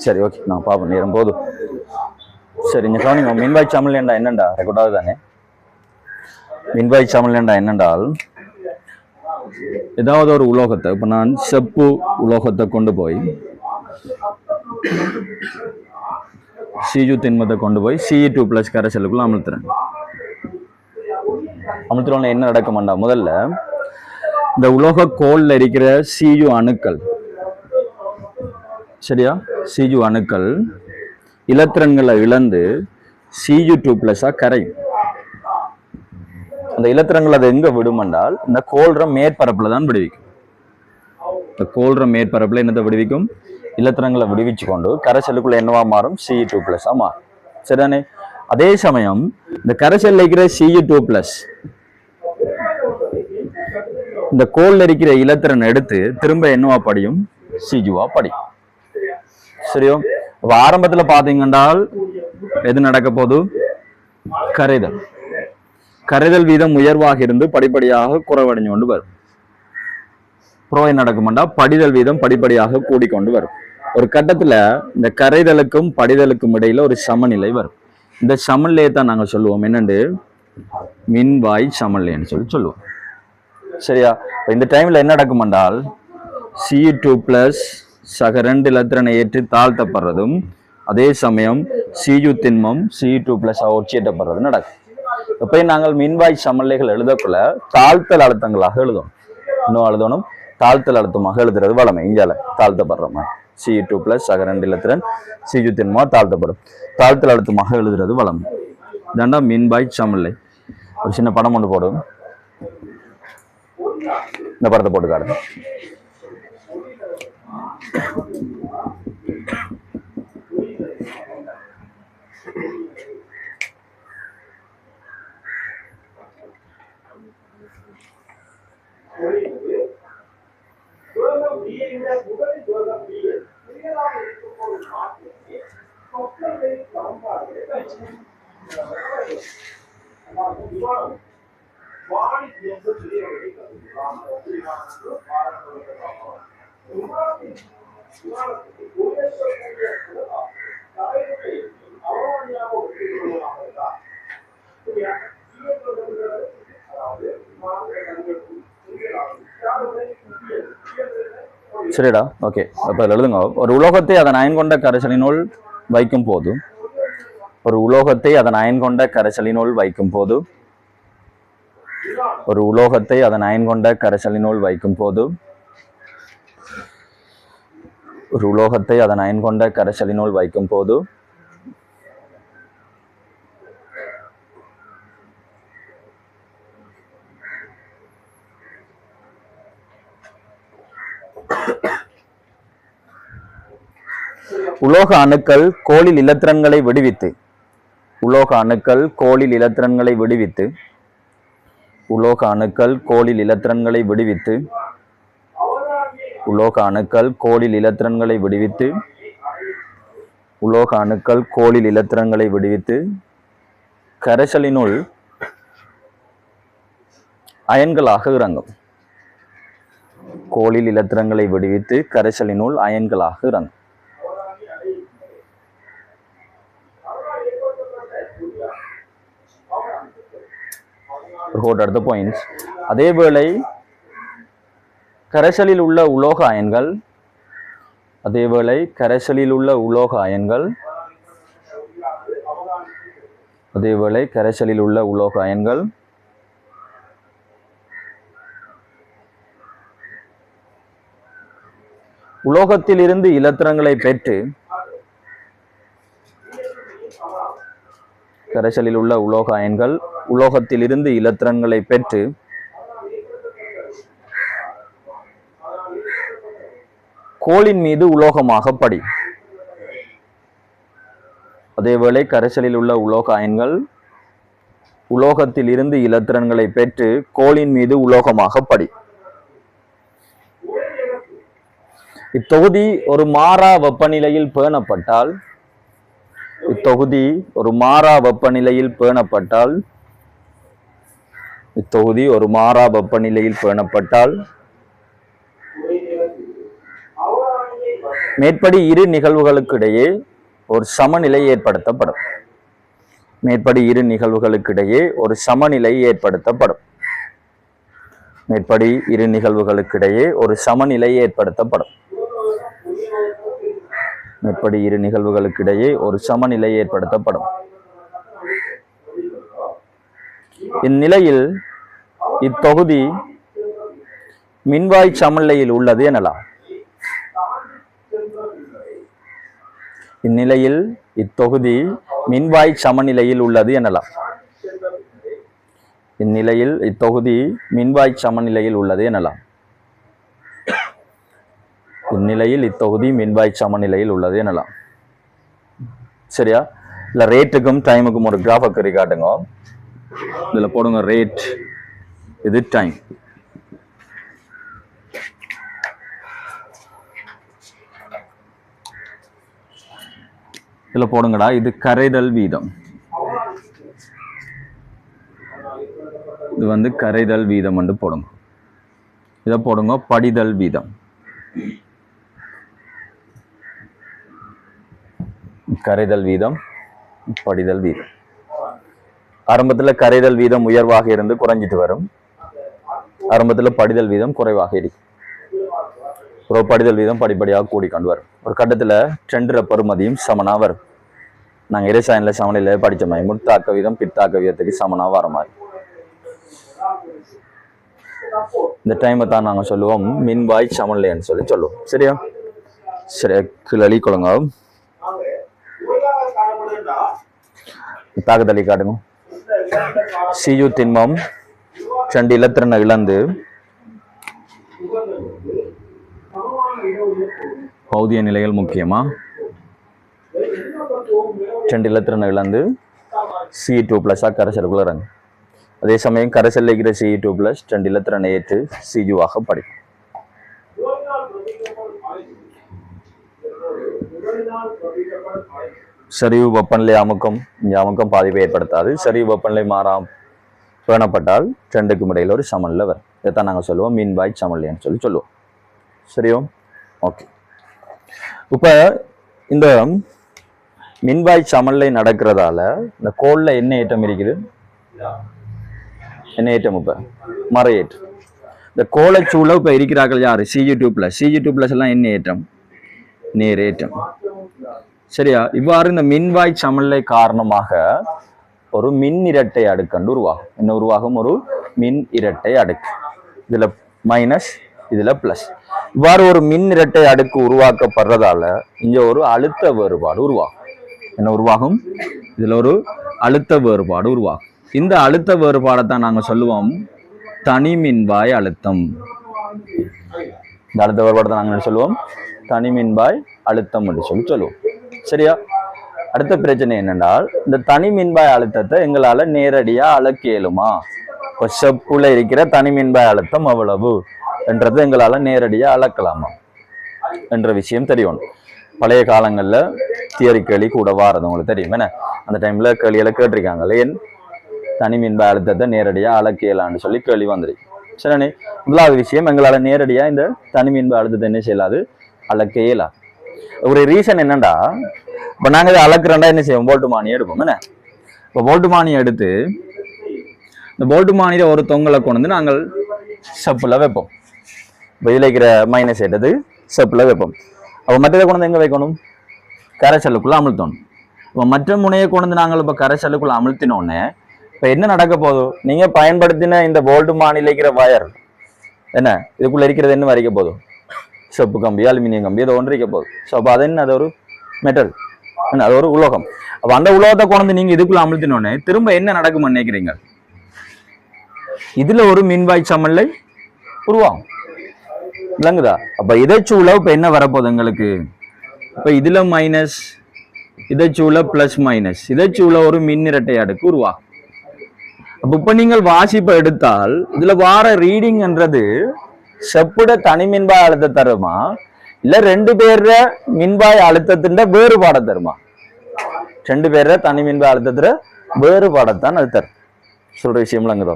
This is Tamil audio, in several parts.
சரி ஓகே நான் பார்ப்போம் நேரம் போதும். சரி இங்கே கவனிங்க, மின்வாய் சாமல் ஏண்டா என்னண்டா ரெக்கார்டாக தானே. மின்வாய் சாமல் ஏண்டா என்னென்றால் ஏதாவது ஒரு உலோகத்தை, இப்போ நான் செப்பு உலோகத்தை கொண்டு போய் Cu திண்மத்தை கொண்டு போய் Ce2+ கரைசலுக்குள்ள அமுத்துறேன். அமுத்துறோன்னு என்ன நடக்குமாண்டா, முதல்ல இந்த உலோக கோல்ல இருக்கிற Cu அணுக்கள், சரியா, Cu அணுக்கள் இலத்திரன்களை இழந்து Cu2+ கரையும். அந்த இலத்திரங்கள் அதை எங்க விடும் என்றால் இந்த கோல்ற மேற்பரப்புல தான் விடுவிக்கும். இந்த கோல்ற மேற்பரப்புல என்னத்தை விடுவிக்கும், இலத்திரங்களை விடுவிச்சு கொண்டு கரைசலுக்குள்ள என்னவா மாறும், Ce2+ மாறும். சரிதானே. அதே சமயம் இந்த கரைசல்ல இருக்கிற Ce2+ இந்த கோல்ல இருக்கிற இலத்திரன் எடுத்து திரும்ப என்னவா படியும், Cu படியும். சரியோ. ஆரம்பத்துல பாத்தீங்கன்னால் எது நடக்க போது, கரைதல். கரைதல் வீதம் உயர்வாக இருந்து படிப்படியாக குறைவடைஞ்சு கொண்டு வரும். புரோய் நடக்கும்டா படிதல் வீதம் படிப்படியாக கூடிக்கொண்டு வரும். ஒரு கட்டத்துல இந்த கரைதலுக்கும் படிதலுக்கும் இடையில ஒரு சமநிலை வரும். இந்த சமநிலையை தான் நாங்க சொல்லுவோம் என்னண்டு, மின்வாய் சமநிலைன்னு சொல்லுவோம். சரியா. இந்த டைம்ல என்ன நடக்கும் என்றால் Cu2+ சக 2 இலத்திரனை ஏற்றி தாழ்த்தப்படுறதும், அதே சமயம் Cu திண்மம் Ce2+ ஒட்சியேற்றப்படுறதும் நடக்கும். எப்பயும் நாங்கள் மின்வாய் சமநிலைகள் எழுதக்குள்ள தாழ்த்தல் அழுத்தங்களாக எழுதும். இன்னும் எழுதணும், தாழ்த்தல் அழுத்தமாக எழுதுறது வளமை. இங்கால தாழ்த்தப்படுற மாதிரி Cu2+ சக 2 இலத்திரன் Cu திண்மம் தாழ்த்தப்படும். தாழ்த்தல் அழுத்தமாக எழுதுறது வளமை. இதாண்டா மின்வாய் சமநிலை. ஒரு சின்ன படம் ஒன்று போடும், இந்த படத்தை போட்டு காடு. சரிடா. ஓகே, அப்ப எழுதுங்க. ஒரு உலோகத்தை அதன் அயன் கொண்ட கரைசலினுள் வைக்கும் போது, ஒரு உலோகத்தை அதன் அயன் கொண்ட கரைசலினுள் வைக்கும் போது, ஒரு உலோகத்தை அதன் அயன் கொண்ட கரைசலினுள் வைக்கும் போது, ஒரு உலோகத்தை அதன் அயன் கொண்ட கரைசலினுள் வைக்கும் போது உலோக அணுக்கள் கோளில் இலத்திரன்களை விடுவித்து, உலோக அணுக்கள் கோளில் இலத்திரன்களை விடுவித்து, உலோக அணுக்கள் கோளில் இலத்திரன்களை விடுவித்து, உலோக அணுக்கள் கோளில் இலத்திரன்களை விடுவித்து, உலோக அணுக்கள் கோளில் இலத்திரன்களை விடுவித்து கரைசலினுள் அயன்களாக இறங்கும். கோளில் இலத்திரன்களை விடுவித்து கரைசலினுள் அயன்களாக இறங்கும். அடுத்த பாயிண்ட்ஸ். அதேவேளை கரைசலில் உள்ள உலோக அயன்கள், அதேவேளை கரைசலில் உள்ள உலோக அயன்கள், அதேவேளை கரைசலில் உள்ள உலோக அயன்கள் உலோகத்தில் இருந்து இலத்திரன்களை பெற்று, கரைசலில் உள்ள உலோக அயன்கள் உலோகத்தில் இருந்து இலத்திரன்களை பெற்று கோளின் மீது உலோகமாக படி. அதேவேளை கரைசலில் உள்ள உலோக அயன்கள் உலோகத்தில் இருந்து இலத்திரன்களை பெற்று கோளின் மீது உலோகமாக படி. இத்தொகுதி ஒரு மாறா வெப்பநிலையில் பேணப்பட்டால், இத்தொகுதி ஒரு மாறா வெப்பநிலையில் பேணப்பட்டால், இத்தொகுதி ஒரு மாறா வெப்பநிலையில் பேணப்பட்டால் மேற்படி இரு நிகழ்வுகளுக்கிடையே ஒரு சமநிலை ஏற்படுத்தப்படும். மேற்படி இரு நிகழ்வுகளுக்கிடையே ஒரு சமநிலை ஏற்படுத்தப்படும். மேற்படி இரு நிகழ்வுகளுக்கிடையே ஒரு சமநிலை ஏற்படுத்தப்படும். மேற்படி இரு நிகழ்வுகளுக்கிடையே ஒரு சமநிலை ஏற்படுத்தப்படும். இந்நிலையில் இத்தொகுதி மின்வாய் சமநிலையில் உள்ளது எனலாம். இந்நிலையில் இத்தொகுதி மின்வாய் சமநிலையில் உள்ளது எனலாம். இந்நிலையில் இத்தொகுதி மின்வாய் சமநிலையில் உள்ளது எனலாம். இந்நிலையில் இத்தொகுதி மின்வாய் சமநிலையில் உள்ளது எனலாம். சரியா? இல்ல ரேட்டுக்கும் டைமுக்கும் ஒரு கிராஃபை கறி காட்டுங்க. இதுல போடுங்க ரேட், இது டைம். இதுல போடுங்கடா, இது கரைதல் வீதம். இது வந்து கரைதல் வீதம் என்று போடுங்க. இதை போடுங்க படிதல் வீதம். கரைதல் வீதம், படிதல் வீதம். ஆரம்பத்தில் கரைதல் வீதம் உயர்வாக இருந்து குறைஞ்சிட்டு வரும். ஆரம்பத்தில் படிதல் வீதம் குறைவாக இருக்கும். ஒரு படிதல் வீதம் படிப்படியாக கூடிக்கொண்டு வரும். ஒரு கட்டத்தில் சென்ற பெறுமதியும் சமனா வரும். நாங்கள் இறைசாயனில் சமநிலையில படித்த மாதிரி முற்தாக்க வீதம் பிற்தாக்க வீதத்துக்கு சமனா வர மாதிரி. இந்த டைமை தான் நாங்கள் சொல்லுவோம் மின்வாய் சமநிலைன்னு சொல்லுவோம். சரியா? சரி, கிளி கொள்ளுங்க. தாக்குதலி காட்டுங்க. சியு திண்மம் 2 இலத்திரனை இழந்து பௌதிய நிலைகள் முக்கியமா 2 இலத்திரனை இழந்து C2+ கரைசலுக்குள்ள இறங்கு. அதே சமயம் கரைசல் இருக்கிற C2+ 2 இலத்திரனை ஏற்று சிஜுவாக படிக்கும். சரிவு வெப்பநிலை அமுக்கம், இந்த அமுக்கம் பாதிப்பை ஏற்படுத்தாது. சரிவு வெப்பநிலை மாறாம பேணப்பட்டால் 2க்கும் இடையில ஒரு சமநிலை வரும். இதைத்தான் நாங்கள் சொல்லுவோம் மின்வாய் சமநிலைன்னு சொல்லுவோம். சரியோ? ஓகே. இப்ப இந்த மின்வாய் சமநிலை நடக்கிறதால இந்த கோல்ல என்ன ஏற்றம் இருக்குது? என்ன ஏற்றம்? இப்ப மர ஏற்றம். இந்த கோலைச்சூழ இப்ப இருக்கிறார்கள் யாரு? Cu2+. Cu2+ எல்லாம் என்ன ஏற்றம்? நேர் ஏற்றம். சரியா? இவ்வாறு இந்த மின்வாய் சமநிலை காரணமாக ஒரு மின் இரட்டை அடுக்கு உருவாகும். என்ன உருவாகும்? ஒரு மின் இரட்டை அடுக்கு. இதுல மைனஸ், இதுல பிளஸ். இவ்வாறு ஒரு மின் இரட்டை அடுக்கு உருவாக்கப்படுறதால இங்க ஒரு அழுத்த வேறுபாடு உருவாகும். என்ன உருவாகும்? இதுல ஒரு அழுத்த வேறுபாடு உருவாகும். இந்த அழுத்த வேறுபாடை தான் நாங்க சொல்லுவோம் தனி மின்வாய் அழுத்தம். இந்த அழுத்த வேறுபாடு தான் நாங்க சொல்லுவோம் தனி மின்வாய் அழுத்தம் என்று சொல்லுவோம். சரியா? அடுத்த பிரச்சனை என்னென்றால் இந்த தனி மின்வாய் அழுத்தத்தை எங்களால நேரடியா அளக்க இயலுமா? செப்புல இருக்கிற தனி மின்வாய் அழுத்தம் அவ்வளவு என்றது எங்களால நேரடியா அளக்கலாமா என்ற விஷயம் தெரியணும். பழைய காலங்கள்ல தியரி கேள்வி கூட வாரது உங்களுக்கு தெரியும். என்ன அந்த டைம்ல கேள்வியில கேட்டிருக்காங்க, ஏன் தனி மின்வாய் அழுத்தத்தை நேரடியா அளக்க இயலான்னு சொல்லி கேள்வி வந்துருக்கு. சரிண்ணே? முதலாவது விஷயம், எங்களால நேரடியா இந்த தனி மின்வாய் அழுத்தத்தை என்ன செய்யலாது? அளக்க இயலாது. ஒரு ரீசன் என்னண்டா, இப்ப நாங்க இதை அளக்குறோம்டா என்ன செய்வோம்? போல்ட்டுமானி எடுப்போம். என்ன இப்போ போல்ட்டுமானி எடுத்து இந்த போல்ட்டுமானியில ஒரு தொங்கலை கொண்டு வந்து நாங்கள் செப்புல வைப்போம். இப்போ இதில் இருக்கிற மைனஸ் எடுத்து செப்புல வைப்போம். அப்போ மற்றதை கொண்டு வந்து எங்க வைக்கணும்? கரைசலுக்குள்ள அமுழ்த்தணும். இப்போ மற்ற முனையை கொண்டு வந்து நாங்கள் இப்போ கரைசலுக்குள்ள அமுழ்த்தினோடனே இப்போ என்ன நடக்க போதும்? நீங்க பயன்படுத்தின இந்த போல்ட்டுமானியில இருக்கிற வயர் என்ன இதுக்குள்ள இருக்கிறது என்ன வரைக்க போதும்? செப்பு கம்பி, அலுமினியம் கம்பி, அதை ஒன்றிக்க போகுது. ஸோ அப்போ அது என்ன? அது ஒரு மெட்டல், என்ன அது ஒரு உலோகம். அப்போ அந்த உலோகத்தை கொண்டு நீங்க இதுக்குள்ள அமுழ்த்தினோடனே திரும்ப என்ன நடக்கும்னு நினைக்கிறீங்க? இதுல ஒரு மின்வாய் சமநிலை உருவாகும். விளங்குதா? அப்ப இதை சூழ இப்ப என்ன வரப்போகுது எங்களுக்கு? இப்ப இதுல மைனஸ், இதை சூழ பிளஸ் மைனஸ், இதை சூழ ஒரு மின் இரட்டை அடுக்கு உருவாகும். அப்ப இப்ப நீங்கள் வாசிப்பை எடுத்தால் இதுல வார ரீடிங் என்றது செப்புட தனி மின்வாய் அழுத்த தருமா, இல்ல 2 பேர மின்வாய் அழுத்தத்தின் வேறுபாடை தருமா? 2 பேர தனி மின்வாய் அழுத்தத்துல வேறுபாடைத்தான் அது தரும். சொல்ற விஷயம் விளங்குதோ?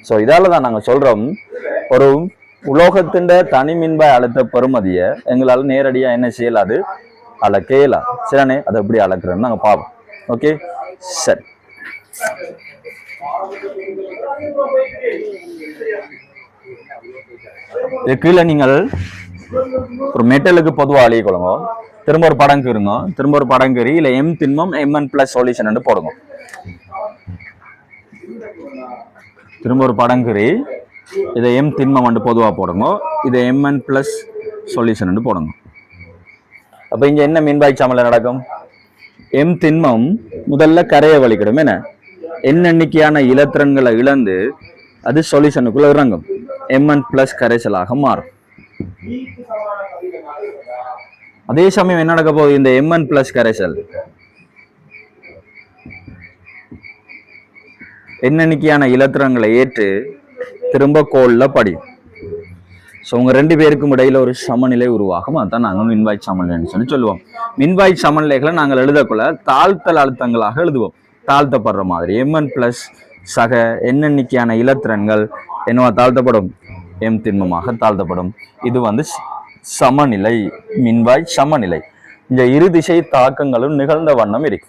ஸோ இதால தான் நாங்கள் சொல்றோம் ஒரு உலோகத்தின் தனி மின்பாய் அழுத்த பெறுமதியை எங்களால் நேரடியா என்ன செய்யலாது அளக்கலாம். சரிண்ணே, அதை எப்படி அளக்குறோன்னு நாங்கள் பார்ப்போம். ஓகே, சரி. இது கீழே நீங்கள் ஒரு மெட்டலுக்கு பொதுவாக அழிக்கொள்ளுங்க. திரும்ப ஒரு படம் கீருங்க. திரும்ப ஒரு படம் கீறி இல்லை எம் திண்மம் mn பிளஸ் சொல்யூஷன் போடுங்க. திரும்ப ஒரு படம் கீறி இதை எம் திண்மம் பொதுவாக போடுங்க. இதை mn பிளஸ் சொல்யூஷன் போடுங்க. அப்போ இங்கே என்ன மின்பாய் சாமல நடக்கும்? எம் திண்மம் முதல்ல கரையை வலிக்கிடும். என்ன எண்ணிக்கையான இலத்திரன்களை இழந்து அது சொல்யூஷனுக்குள்ள இறங்கும். mn பிளஸ் கரைசலாக மாறும். அதே சமயம் என்ன நடக்க போகுது? இந்த mn பிளஸ் கரைசல் எண்ணிக்கையான இலத்திரங்களை ஏற்று திரும்ப கோல்ல படியும். ஸோ உங்க ரெண்டு பேருக்கும் இடையில ஒரு சமநிலை உருவாகும். அதுதான் நாங்கள் மின்வாய் சமநிலைன்னு சொல்லுவோம். மின்வாய் சமநிலைகளை நாங்கள் எழுதக்குள்ள தாழ்த்தல் அழுத்தங்களாக எழுதுவோம். தாழ்த்தப்படுற மாதிரி mn பிளஸ் சக எண்ணிக்கையான இலத்திரன்கள் என்னவா தாழ்த்தப்படும்? எம் திண்மமாக தாழ்த்தப்படும். இது சமநிலை, மின்வாய் சமநிலை. இந்த இரு திசை தாக்கங்களும் நிகழ்ந்த வண்ணம் இருக்கு.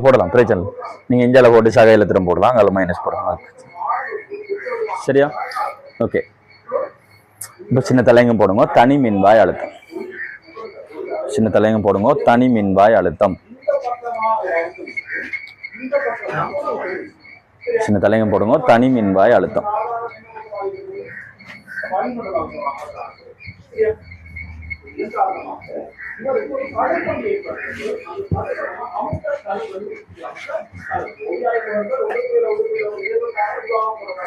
போடலாம், பிரச்சனை. நீங்க இஞ்சால போட்டு சகையில திரும்ப போடலாம், அங்கே மைனஸ் போடலாம். சரியா? ஓகே. இப்போ சின்ன தலையங்கம் போடுங்க, தனி மின்வாய் அழுத்தம். சின்ன தலையங்கம் போடுங்க, தனி மின்வாய் அழுத்தம். சின்ன தலையங்கம் போடுங்க, தனி மின்வாய் அழுத்தம்.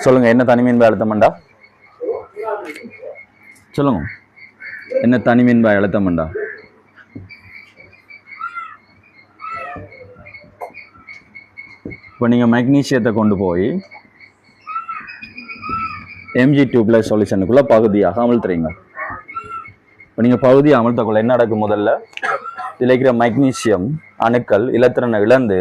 சொல்லுங்க, என்ன தனி மின்வாய் அழுத்தம்டா? சொல்லுங்க, என்ன தனி மின்வாய் அழுத்தம்டா? இப்போ நீங்கள் மெக்னீசியத்தை கொண்டு போய் Mg2+ சொல்யூஷனுக்குள்ள பகுதியாக அமிழ்த்துறீங்க. இப்போ நீங்கள் பகுதி அமிழ்த்தக்குள்ள என்ன நடக்கும்? முதல்ல இதில் இருக்கிற மெக்னீசியம் அணுக்கள் இலத்திரனை இழந்து,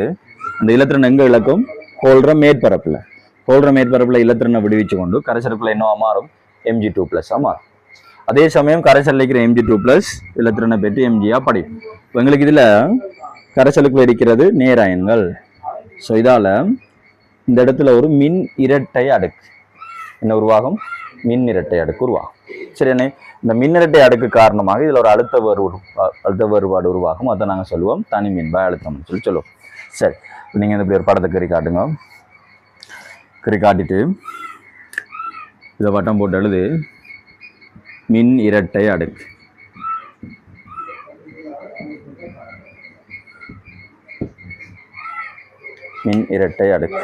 அந்த இலத்திரன் எங்கே இழக்கும்? ஹோல்ற மேற்பரப்பில். ஹோல்ற மேற்பரப்பில் இலத்திரனை விடுவிச்சு கொண்டு கரைசலுக்குள்ள என்னவா மாறும்? Mg2+ மாறும். அதே சமயம் கரைசல் இருக்கிற Mg2+ இலத்திரனை பெற்று Mgயா படிக்கும். இப்போ எங்களுக்கு இதில் கரைசலுக்குள்ள இருக்கிறது நேராயன்கள். ஸோ இதால் இந்த இடத்துல ஒரு மின் இரட்டை அடுக்கு என்ன உருவாகும்? மின் இரட்டை அடுக்கு உருவாகும். சரி அண்ணே, இந்த மின் இரட்டை அடுக்கு காரணமாக இதில் ஒரு அழுத்த வேறுபாடு உருவாகும். அதை நாங்கள் சொல்லுவோம் தனி மின்வாய் அழுத்தம்னு சொல்லுவோம். சரி, நீங்கள் இப்படி ஒரு படத்தை கறி காட்டுங்க. கறி காட்டிட்டு இதை வட்டம் போட்டு எழுது. மின் இரட்டை அடுக்கு. மின் இரட்டை அடுக்கு.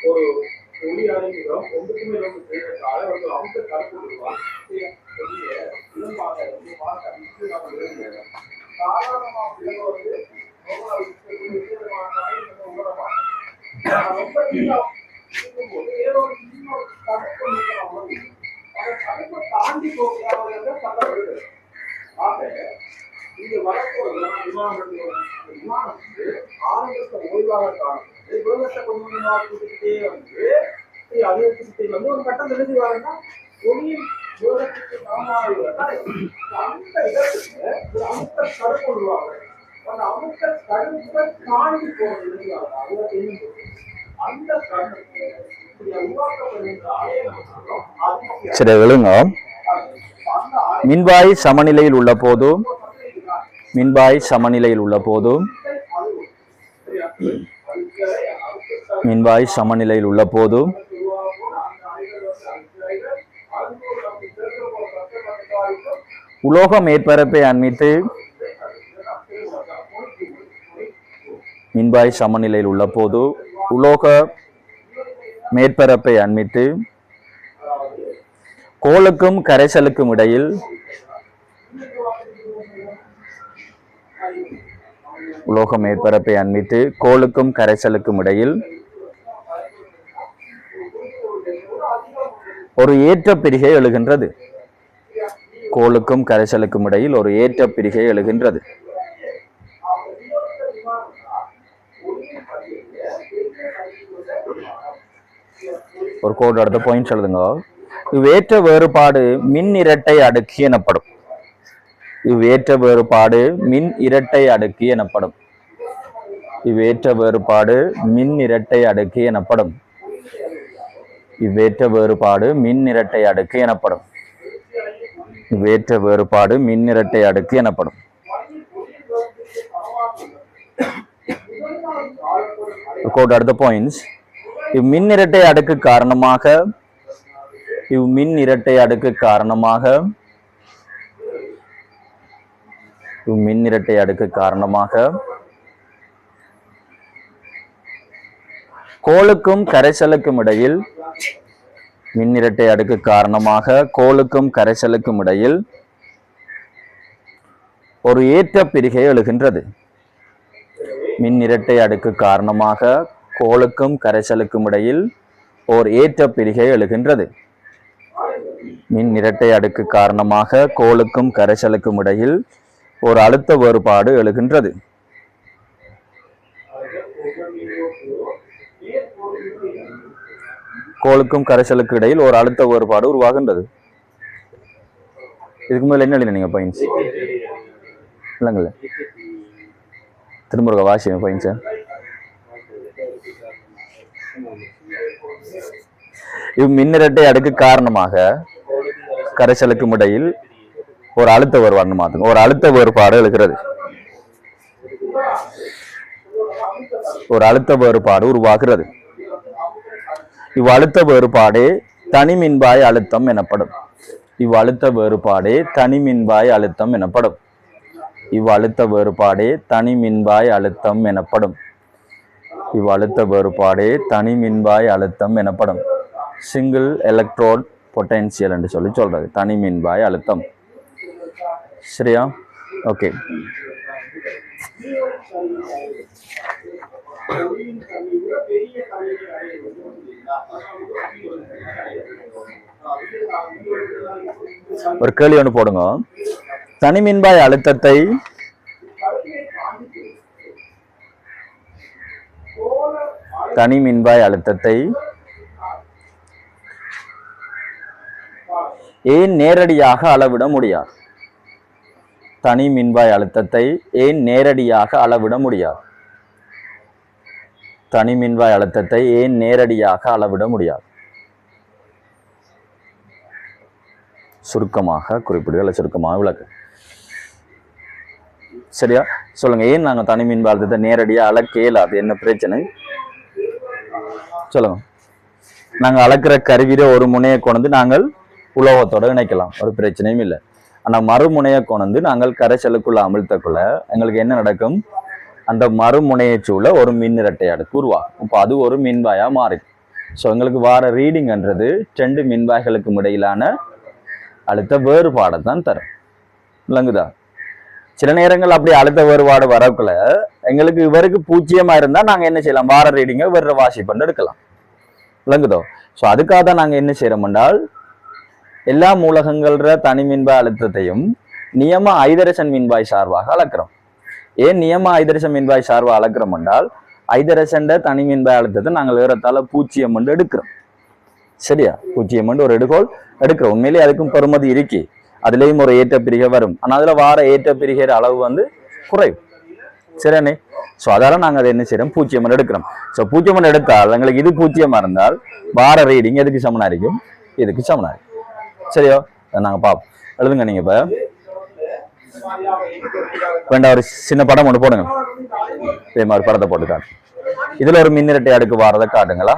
ஒரு ஒளி அலைமுகம் ஒன்றுக்கு மேல் ஒன்று செய்வதால் ஒரு அம்ச கருத்து தாண்டி போகிறது. இங்கு வரப்போது விமானம் ஆரம்பத்தை ஓய்வாக காணும். வேகத்தை கொஞ்சம் கூட்டிக்கிட்டே அதிகரிச்சுக்கிட்டே ஒரு கட்டம் எழுதி வாருன்னா ஒளியின் வேகத்துக்கு சமமாக அந்த இடத்துக்கு ஒரு அமுத்த தடுப்பு விடுவாங்க. அந்த அமுத்த தடுப்பை தாண்டி போறது அதுதான் தெரியும். அந்த தடுப்பு உருவாக்கப்படுகின்ற அலையை சரி விழுங்க. மின்வாய் சமநிலையில் உள்ள போதும் மின்வாய் சமநிலையில் உள்ள போதும் மின்வாய் சமநிலையில் உள்ள போதும் உலோக மேற்பரப்பை அண்மித்து மின்வாய் சமநிலையில் உள்ள போது உலோக மேற்பரப்பை அண்மித்து கோளுக்கும் கரைசலுக்கும் இடையில் உலோக மேற்பரப்பை அண்மித்து கோளுக்கும் கரைசலுக்கும் இடையில் ஒரு ஏற்ற பிரிகை எழுகின்றது. கோளுக்கும் கரைசலுக்கும் இடையில் ஒரு ஏற்ற பிரிகை எழுகின்றது. ஒரு கோடு அடுத்த பாயிண்ட்ஸ் எழுதுங்க. இவ்வேற்ற வேறுபாடு மின் இரட்டை அடுக்கு எனப்படும். இவ்வேற்ற வேறுபாடு மின் இரட்டை அடுக்கு எனப்படும். இவ்வேற்ற வேறுபாடு மின் இரட்டை அடுக்கு எனப்படும். இவ்வேற்ற வேறுபாடு மின் இரட்டை அடுக்கு எனப்படும். இவ்வேற்ற வேறுபாடு மின் இரட்டை அடுக்கு எனப்படும். கோட் அடுத்த பாயிண்ட்ஸ். இவ்மின் இரட்டை அடுக்கு காரணமாக இவ்மின் இரட்டை அடுக்கு காரணமாக இவ்மின் இரட்டை அடுக்கு காரணமாக கோளுக்கும் கரைசலுக்கும் இடையில் மின் இரட்டை அடுக்கு காரணமாக கோளுக்கும் கரைசலுக்கும் இடையில் ஒரு ஏற்ற பிரிகை எழுகின்றது. மின் இரட்டை அடுக்கு காரணமாக கோளுக்கும் கரைசலுக்கும் இடையில் ஓர் ஏற்ற பிரிகை எழுகின்றது. மின் இரட்டை அடுக்கு காரணமாக கோளுக்கும் கரைசலுக்கும் இடையில் ஒரு அழுத்த வேறுபாடு எழுகின்றது. கோளுக்கும் கரைசலுக்கு இடையில் ஒரு அழுத்த வேறுபாடு உருவாகின்றது. இதுக்கு மேல என்ன எழுதின நீங்க பாயிண்ட்ஸ் இல்லைங்கள? திரும்ப வாசி பாயிண்ட்ஸ். இவ்மின் இரட்டை அடுக்கு காரணமாக கரைசலுக்கும் இடையில் ஒரு அழுத்த வேறுபாடு மாத்துங்க. ஒரு அழுத்த வேறுபாடு எழுகிறது. ஒரு அழுத்த வேறுபாடு உருவாகிறது. இவ்வழுத்த வேறுபாடே தனிமின்பாய் அழுத்தம் எனப்படும். இவ்வழுத்த வேறுபாடே தனிமின்பாய் அழுத்தம் எனப்படும். இவ்வழுத்த வேறுபாடே தனிமின்பாய் அழுத்தம் எனப்படும். இவ்வழுத்த வேறுபாடே தனிமின்பாய் அழுத்தம் எனப்படும். சிங்கிள் எலக்ட்ரோட் பொட்டன்சியல் என்று சொல்லி சொல்றது தனிமின்பாய் அழுத்தம். சரியா? ஓகே. ஒரு கேள்வி ஒன்று போடுங்க. தனிமின்பாய் அழுத்தத்தை தனிமின்பாய் அழுத்தத்தை ஏன் நேரடியாக அளவிட முடியாது? தனி மின்வாய் அழுத்தத்தை ஏன் நேரடியாக அளவிட முடியாது? தனி மின்வாய் அழுத்தத்தை ஏன் நேரடியாக அளவிட முடியாது? சுருக்கமாக குறிப்பிடுகள், சுருக்கமாக விளக்கு. சரியா? சொல்லுங்க. ஏன் நாங்க தனி மின்வாய் அழுத்தத்தை நேரடியாக அளக்க இயலாது? என்ன பிரச்சனை சொல்லுங்க. நாங்க அளக்கிற கருவியில ஒரு முனையை கொண்டு நாங்கள் உலோகத்தோட இணைக்கலாம், ஒரு பிரச்சனையும் இல்லை. ஆனா மறுமுனையை கொண்டு நாங்கள் கரைசலுக்குள்ள அமிழ்த்தக்குள்ள எங்களுக்கு என்ன நடக்கும்? அந்த மறுமுனையை சூழ ஒரு மின் இரட்டை அடுக்கு உருவாகும். இப்போ அது ஒரு மின்வாயா மாறும். ஸோ எங்களுக்கு வார ரீடிங்ன்றது 2 மின்வாய்களுக்கும் இடையிலான அழுத்த வேறுபாடை தான் தரும். விளங்குதா? சில நேரங்கள் அப்படி அழுத்த வேறுபாடு வரக்குள்ள எங்களுக்கு இவருக்கு 0 இருந்தா நாங்க என்ன செய்யலாம்? வார ரீடிங்கை வேற வாசி பண்ணி எடுக்கலாம். விளங்குதோ? ஸோ அதுக்காக தான் நாங்க என்ன செய்யறோம் என்றால் எல்லா மூலகங்கள தனி மின்வாய் அழுத்தத்தையும் நியம ஐதரசன் மின்வாய் சார்பாக அளக்கிறோம். ஏன் நியம ஐதரசன் மின்வாய் சார்பாக அளக்கிறோம் என்றால் ஐதரசன் தனி மின்வாய் அழுத்தத்தை நாங்கள் ஏறத்தாழ 0 எடுக்கிறோம். சரியா? 0 ஒரு எடுகோள் எடுக்கிறோம். உண்மையிலேயே அதுக்கும் பெருமதி இருக்கு. அதுலேயும் ஒரு ஏற்ற பிரிகை வரும். ஆனால் அதுல வார ஏற்ற பிரிகிற அளவு குறைவு. சரியானே? ஸோ அதால நாங்கள் அதை என்ன செய்யறோம்? 0 எடுக்கிறோம். ஸோ 0 எடுத்தால் எங்களுக்கு இது 0 இருந்தால் வார ரீடிங் எதுக்கு சமனா இருக்கும்? இதுக்கு சமனா இருக்கும். சரியோ? நாங்க பாப்போம். எழுதுங்க நீங்க. இப்ப வேண்டாம், ஒரு சின்ன படம் ஒன்று போடுங்க. இதே மாதிரி படத்தை போட்டுக்காட்டு. இதுல ஒரு மின் இரட்டை அடுக்கு வாரதை காட்டுங்களா?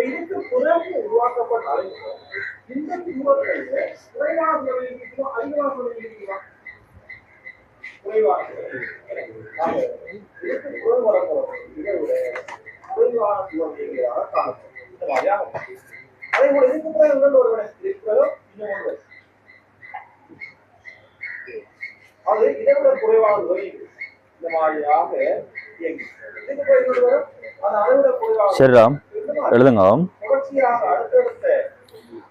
இதுக்கு பிறகு உருவாக்கப்பட்ட இந்த குறைவான அதிகமாக குறைவான இதுக்கு புறம் வரப்போறது இதை விட குறைவான சுவர்ணிகளாக காணப்படும் இந்த மாதிரியாக அதே போல இதுக்கு பிறகு இன்னொரு ஒரு இருக்கிறதோ இன்னும் ஒன்று அது இதை விட குறைவான சுவர்ணிகள் இந்த மாதிரியாக இயங்கும் இதுக்கு பிறகு இன்னொரு வரும் அது அதை விட குறைவாக சரிராம் எழுதுங்க. தொடர்ச்சியாக அடுத்தடுத்த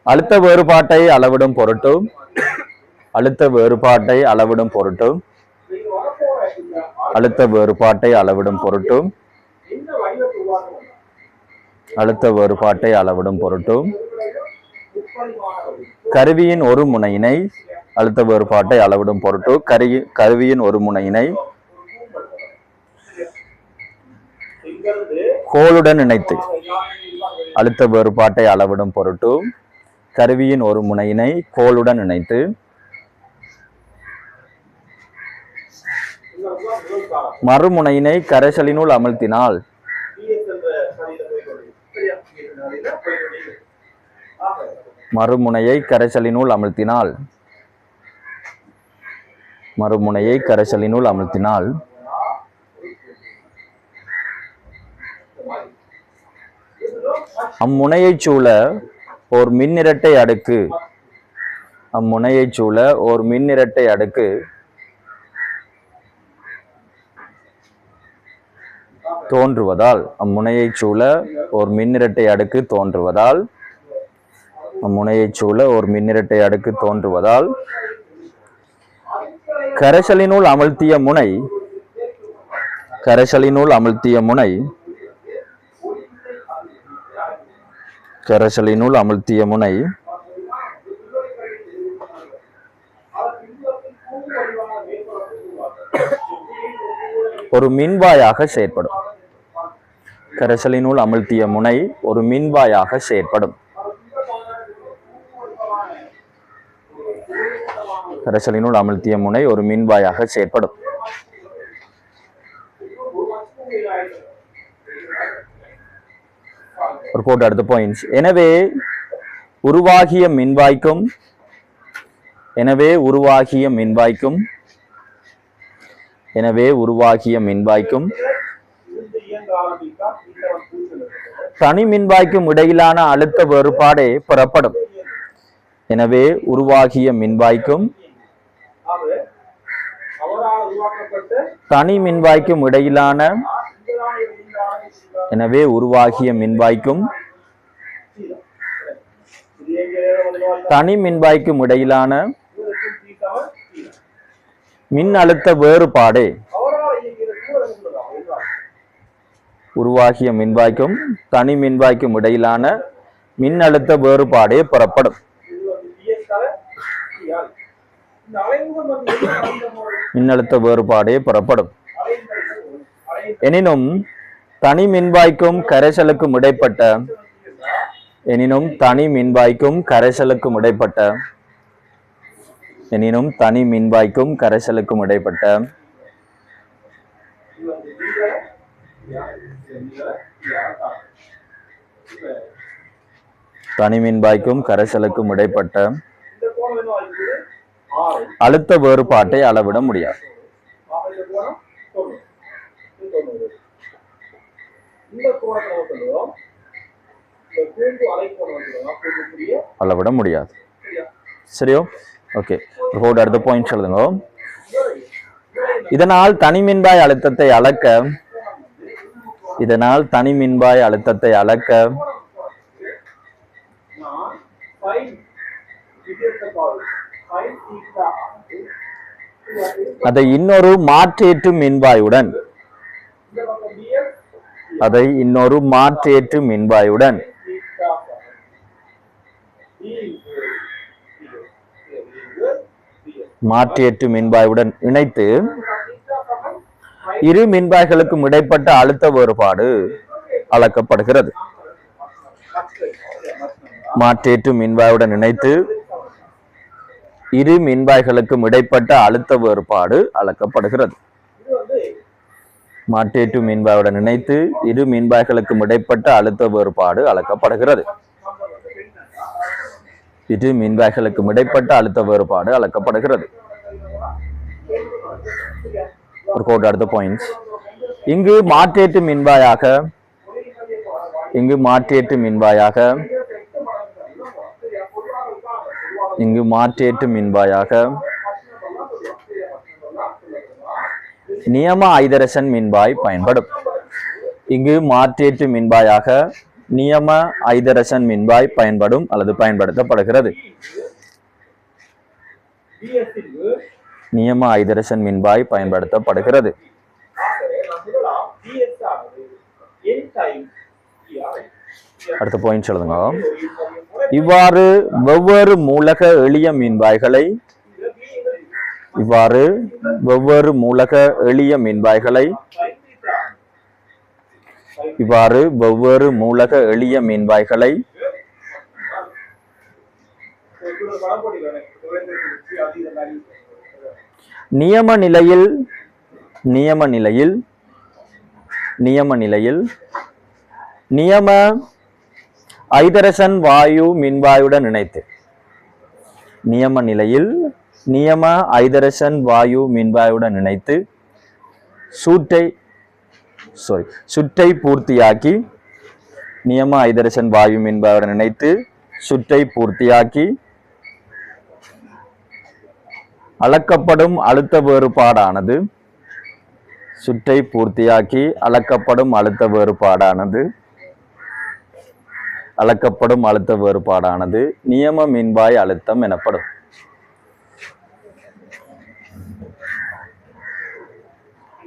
அழுத்த வேறுபாட்டை அளவிடும் பொருட்டு அழுத்த வேறுபாட்டை அளவிடும் பொருட்டு நீங்க வரப்போற இந்த அழுத்த வேறுபாட்டை அளவிடும் பொருட்டு இந்த வடிவத்தை உருவாக்கணும் அழுத்த வேறுபாட்டை அளவிடும் பொருட்டு முப்பரிமாண வடிவம் கருவியின் ஒரு முனையினை அழுத்த வேறுபாட்டை அளவிடும் பொருட்டு கருவியின் ஒரு முனையினை இங்கிருந்து கோளுடன் இணைத்து அழுத்த வேறுபாட்டை அளவிடும் பொருட்டு கருவியின் ஒரு முனையினை கோளுடன் இணைத்து மறுமுனையினை கரைசலினுள் அமிழ்த்தினால் மறுமுனையை கரைசலினுள் அமிழ்த்தினால் மறுமுனையை கரைசலினுள் அமிழ்த்தினால் அம்முனையைச் சூழ ஓர் மின்னிரட்டை அடுக்கு அம்முனையைச் சூழ ஓர் மின்னிரட்டை அடுக்கு தோன்றுவதால் அம்முனையைச் சூழ ஓர் மின்னிரட்டை அடுக்கு தோன்றுவதால் அம்முனையைச் சூழ ஓர் மின்னிரட்டை அடுக்கு தோன்றுவதால் கரைசலினுள் அமிழ்த்திய முனை கரைசலினுள் அமிழ்த்திய முனை கரைசலினுள் அமிழ்த்திய முனை ஒரு மின்வாயாக செயற்படும் கரைசலினுள் அமிழ்த்திய முனை ஒரு மின்வாயாக செயற்படும் கரைசலினுள் அமிழ்த்திய முனை ஒரு மின்வாயாக செயற்படும் ஒரு போட்டு அடுத்த பாயிண்ட்ஸ் எனவே உருவாகிய மின்வாய்க்கும் எனவே உருவாகிய மின்வாய்க்கும் எனவே உருவாகிய மின்வாய்க்கும் தனி மின்வாய்க்கும் இடையிலான அழுத்த வேறுபாடே பெறப்படும் எனவே உருவாகிய மின்வாய்க்கும் தனி மின்வாய்க்கும் இடையிலான எனவே உருவாகிய மின்வாய்க்கும் தனி மின்வாய்க்கும் இடையிலான மின் அழுத்த வேறுபாடே உருவாகிய மின்வாய்க்கும் தனி மின்வாய்க்கும் இடையிலான மின் அழுத்த வேறுபாடே பெறப்படும் மின்னழுத்த வேறுபாடே பெறப்படும் எனினும் தனி மின்வாய்க்கும் கரைசலுக்கும் இடைப்பட்ட எனினும் தனி மின்வாய்க்கும் கரைசலுக்கும் இடைப்பட்ட எனினும் தனி மின்வாய்க்கும் கரைசலுக்கும் இடைப்பட்ட தனி மின்வாய்க்கும் கரைசலுக்கும் இடைப்பட்ட அழுத்த வேறுபாட்டை அளவிட முடியாது அளவிட முடியாது சரியோ ஓகே அடுத்த பாயிண்ட் எழுதுங்க இதனால் தனிமின்பாய் அழுத்தத்தை அளக்க இதனால் தனிமின்பாய் அழுத்தத்தை அளக்க அதை இன்னொரு மாற்றேற்று மின்வாயுடன் அதை இன்னொரு மாற்றேற்று மின்வாயுடன் மாற்றேற்று மின்வாயுடன் இணைத்து இரு மின்வாய்களுக்கும் இடைப்பட்ட அழுத்த வேறுபாடு அளக்கப்படுகிறது மாற்றேற்று மின்வாயுடன் இணைத்து இரு மின்வாய்களுக்கும் இடைப்பட்ட அழுத்த வேறுபாடு அளக்கப்படுகிறது மாற்றேற்று மின்வாயுடன் இணைத்து இரு மின்வாய்களுக்கும் இடைப்பட்ட அழுத்த வேறுபாடு அளக்கப்படுகிறது இரு மின்வாய்களுக்கும் இடைப்பட்ட அழுத்த வேறுபாடு அளக்கப்படுகிறது ஒரு கோட் அடுத்த பாயிண்ட்ஸ். இங்கு மாற்றேற்று மின்பாயாக நியம ஐதரசன் மின்பாய் பயன்படும். இங்கு மாற்றேற்று மின்பாயாக நியம ஐதரசன் மின்பாய் பயன்படும் அல்லது பயன்படுத்தப்படுகிறது. நியம ஐதரசன் மின்பாய் பயன்படுத்தப்படுகிறது. அடுத்த பாயிண்ட் சொல்லுங்க. இவ்வாறு வெவ்வேறு மூலக எளிய மின்பாய்களை நியம நிலையில் நியம ஐதரசன் வாயு மின்வாயுடன் இணைத்து சுற்றை பூர்த்தியாக்கி அளக்கப்படும் அழுத்த வேறுபாடானது நியம மின்வாய் அழுத்தம் எனப்படும்.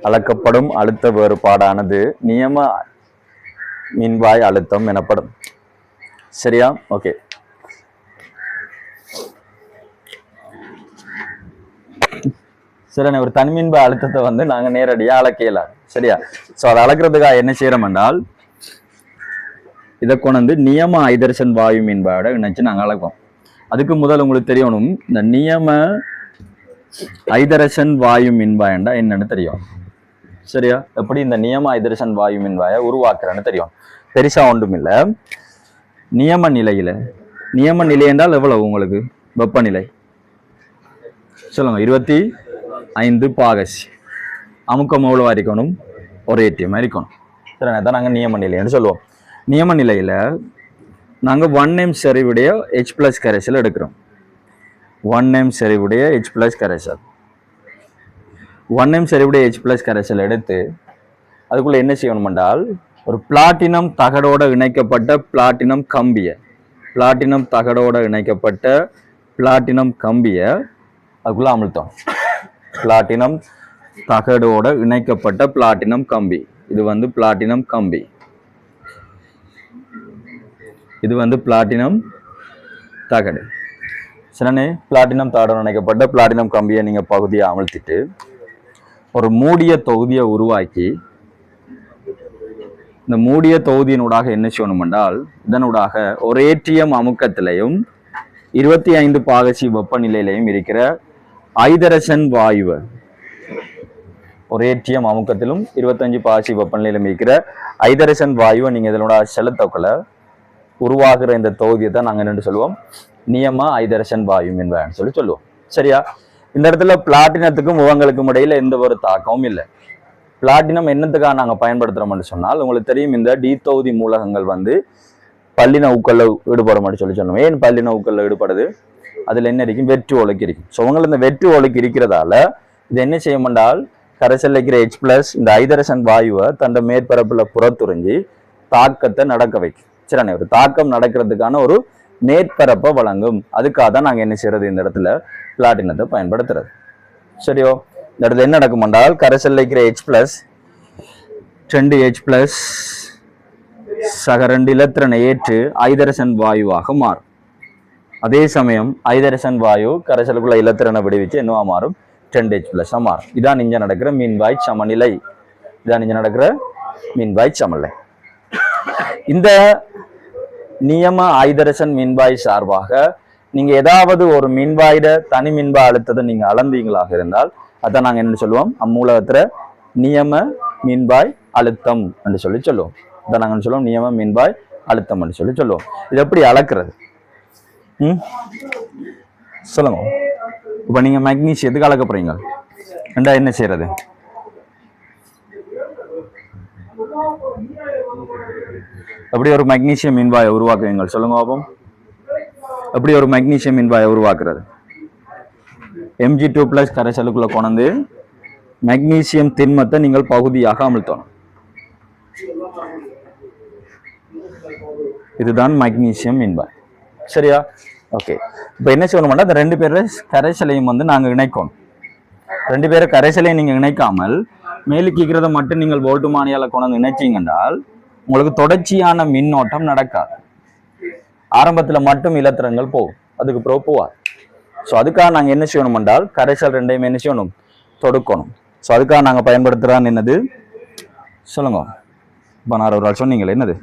அளக்கப்படும் அழுத்த வேறுபாடானது நியம மின்வாய் அழுத்தம் எனப்படும். சரியா? ஓகே. சரி, ஒரு தனிமின்பாய் அழுத்தத்தை நாங்க நேரடியா அளக்கலாம். சரியா? சோ அதை அளக்கிறதுக்காக என்ன செய்யறோம் என்றால், இதை கொண்டு நியம ஐதரசன் வாயு மின்பாயோட இணைச்சு நாங்க அளப்போம். அதுக்கு முதல் உங்களுக்கு தெரியணும், இந்த நியம ஐதரசன் வாயு மின்பாயண்டா என்னன்னு தெரியும். சரியா? எப்படி இந்த நியம ஐதரசன் வாயு மின்பாயை உருவாக்குறேன்னு தெரியும். பெருசா ஒன்றும் இல்லை. நியம நிலை என்றால் எவ்வளவு உங்களுக்கு வெப்பநிலை சொல்லுங்க? 25 பாகசி. அமுக்கம் எவ்வளவா இருக்கணும்? ஒரு ஏடிஎம் இருக்கணும். சரி, அதான் நாங்கள் நியம நிலைன்னு சொல்லுவோம். நியம நிலையில நாங்கள் 1m செறிவுடைய H+ கரைசல் எடுக்கிறோம். 1m செறிவுடைய H+ கரைசல். 1m செறிவுடைய H+ கரைசல் எடுத்து அதுக்குள்ள என்ன செய்யணும் என்றால், ஒரு பிளாட்டினம் தகடோட இணைக்கப்பட்ட பிளாட்டினம் கம்பியை அதுக்குள்ள அமிழ்த்தோம். பிளாட்டினம் தகடோட இணைக்கப்பட்ட பிளாட்டினம் கம்பி. இது பிளாட்டினம் கம்பி. இது பிளாட்டினம் தகடு. சரிண்ணே? பிளாட்டினம் தகடோட இணைக்கப்பட்ட பிளாட்டினம் கம்பியை நீங்க பகுதியை அமிழ்த்திட்டு ஒரு மூடிய தொகுதியை உருவாக்கி, இந்த மூடிய தொகுதியினூடாக என்ன செய்யணும் என்றால், இதனூடாக ஒரு ஏடிஎம் அமுக்கத்திலையும் 25 பாகசி வெப்பநிலையிலையும் இருக்கிற ஐதரசன் வாயுவை, ஒரு ஏடிஎம் அமுக்கத்திலும் 25 பாகசி வெப்பநிலையிலும் இருக்கிற ஐதரசன் வாயுவை நீங்க இதனோட செலுத்தக்குள்ள உருவாகிற இந்த தொகுதியை தான் நாங்க என்னன்னு சொல்லுவோம்? நியம ஐதரசன் வாயு மின்வாய்னு சொல்லுவோம். சரியா? இந்த இடத்துல பிளாட்டினத்துக்கும் உவங்களுக்கும் இடையில எந்த ஒரு தாக்கமும் இல்லை. பிளாட்டினம் என்னத்துக்காக நாங்க பயன்படுத்துறோம்னு சொன்னால், உங்களுக்கு தெரியும், இந்த டி தொகுதி மூலகங்கள் பல்லின ஊக்கல்ல ஈடுபடும் சொன்னோம். ஏன் பல்லின ஊக்கல்ல ஈடுபடுது? அதுல என்ன இருக்கும்? வெற்று ஒழுக்கு இருக்கும். ஸோ உங்களுக்கு இந்த வெற்று ஒழுக்கு இருக்கிறதால இது என்ன செய்யும் என்றால், கரைசல் இருக்கிற H+ இந்த ஐதரசன் வாயுவை தன் மேற்பரப்புல புறத்துறிஞ்சி தாக்கத்தை நடக்க வைக்கும். சரிண்ணே? ஒரு தாக்கம் நடக்கிறதுக்கான ஒரு மேற்பரப்பை வழங்கும். அதுக்காக தான் நாங்க என்ன செய்யறது? இந்த இடத்துல பிளாட்டினத்தை பயன்படுத்துறது. சரியோ? இந்த இடத்துல என்ன நடக்கும் என்றால், கரைசல் இருக்கிற H+ 2 H+ சக 2 இலத்திரனை ஏற்று ஐதரசன் வாயுவாக மாறும். அதே சமயம் ஐதரசன் வாயு கரைசலுக்குள்ள இலத்திரனை விடுவிச்சு என்னவா மாறும்? 2 H+ மாறும். இதான் இங்க நடக்கிற மின்வாய் சமநிலை. இந்த நியம ஐதரசன் மின்வாய் சார்பாக நீங்க ஏதாவது ஒரு மின்வாயிட தனி மின்வாய் அழுத்தத்தை நீங்க அளந்தீங்களாக இருந்தால் அதான் நாங்க என்ன சொல்லுவோம்? அம்மூலகத்துல நியம மின்வாய் அழுத்தம் என்று சொல்லுவோம். அதான் நாங்க சொல்லுவோம் நியம மின்வாய் அழுத்தம் என்று சொல்லுவோம். இது எப்படி அளக்கிறது? சொல்லுங்க. இப்ப நீங்க மெக்னீசியத்துக்கு அளக்க போறீங்க. ரெண்டா என்ன செய்யறது? அப்படி ஒரு மெக்னீசியம் மின்வாயை உருவாக்குவீங்கள் சொல்லுங்க பாப்போம். அப்படி ஒரு மெக்னீசியம் மின்வாயை உருவாக்குறது Mg2+ கரைசலுக்குள்ள கொண்டு மெக்னீசியம் திண்மத்தை நீங்கள் பகுதியாக அமிழ்த்தணும். இதுதான் மெக்னீசியம் மின்வாய். சரியா? ஓகே. இப்போ என்ன செய்யணும்னா இந்த ரெண்டு பேரை கரைசலையும் வந்து நாங்கள் இணைக்கணும். ரெண்டு பேரை கரைசலையும் நீங்கள் இணைக்காமல் மேலுக்கிறத மட்டும் நீங்கள் வோல்ட்டுமானியால் கொண்டு இணைச்சிங்கன்றால் உங்களுக்கு தொடர்ச்சியான மின்னோட்டம் நடக்காது. ஆரம்பத்தில் மட்டும் இலத்திரங்கள் போகும், அதுக்கு பிறகு போவாது. ஸோ அதுக்காக நாங்கள் என்ன செய்யணும் என்றால் கரைசல் ரெண்டையும் என்ன செய்யணும்? தொடுக்கணும். ஸோ அதுக்காக நாங்கள் பயன்படுத்துகிறான்னு என்னது சொல்லுங்க. இப்போ நான் ஒரு ஆள் சொன்னீங்களே என்னது?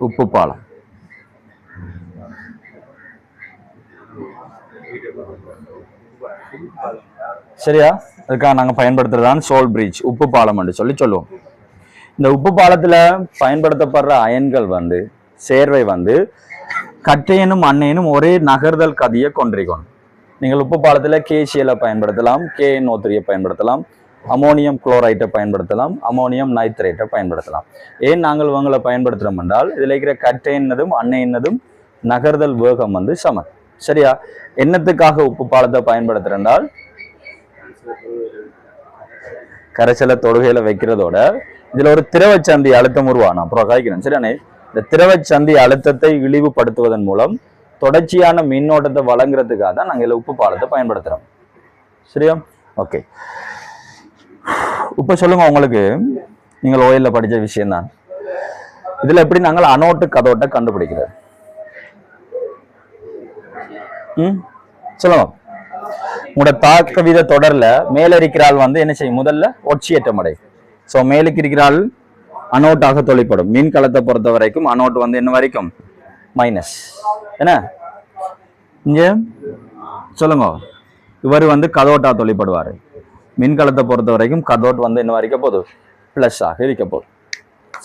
உப்பு பாலம். சரியா? அதுக்காக நாங்கள் பயன்படுத்துறதான் சோல் பிரிட்ஜ், உப்பு பாலம் என்று சொல்லுவோம். இந்த உப்பு பாலத்தில் பயன்படுத்தப்படுற அயன்கள் வந்து சேர்வை வந்து கட்டையனும் அன்னையனும் ஒரே நகர்தல் கதியை கொண்டிருக்கணும். நீங்கள் உப்பு பாலத்தில் KCl பயன்படுத்தலாம், KNO3 பயன்படுத்தலாம், அமோனியம் குளோரைட்டை பயன்படுத்தலாம், அமோனியம் நைட்ரேட்டை பயன்படுத்தலாம். ஏன் நாங்கள் இவங்களை பயன்படுத்துகிறோம் என்றால் இதில் இருக்கிற கட்டையினதும் அன்னையினதும் நகர்தல் வேகம் வந்து சமன். சரியா? என்னத்துக்காக உப்பு பாலத்தை பயன்படுத்துகிறேன்றால் கரைசலை தொடுகையில வைக்கிறதோட இதுல ஒரு திரவச்சந்தி அழுத்தம் உருவாகும். அப்புறம் காய்க்கிறேன். சரியானே? இந்த திரவச்சந்தி அழுத்தத்தை இழிவுபடுத்துவதன் மூலம் தொடர்ச்சியான மின்னோட்டத்தை வழங்குறதுக்காக தான் நாங்கள் இதில் உப்பு பாலத்தை பயன்படுத்துறோம். சரியா? ஓகே. இப்ப சொல்லுங்க, உங்களுக்கு நீங்கள் ஓயில்ல படிச்ச விஷயம் தான். இதுல எப்படி நாங்கள் அனோட்டு கதோட்டை கண்டுபிடிக்கிறது? சொல்லுங்க. உங்களோட தாக்க வீத தொடர்ல மேல இருக்கிறாள் வந்து என்ன செய்யும்? முதல்ல ஒட்சியேற்றம் அடையும். ஸோ மேலுக்கு இருக்கிறாள் அனோட்டாக தொழிற்படும். மீன் களத்தை பொறுத்த வரைக்கும் அனோட் வந்து என்ன வரைக்கும்? மைனஸ். என்ன இங்க சொல்லுங்க. இவர் வந்து கதோட்டா தொழிற்படுவாரு. மின்கலத்தை பொறுத்த வரைக்கும் கதோட் வந்து என்ன இருக்க போகுது? பிளஸ் ஆக இருக்க போகுது.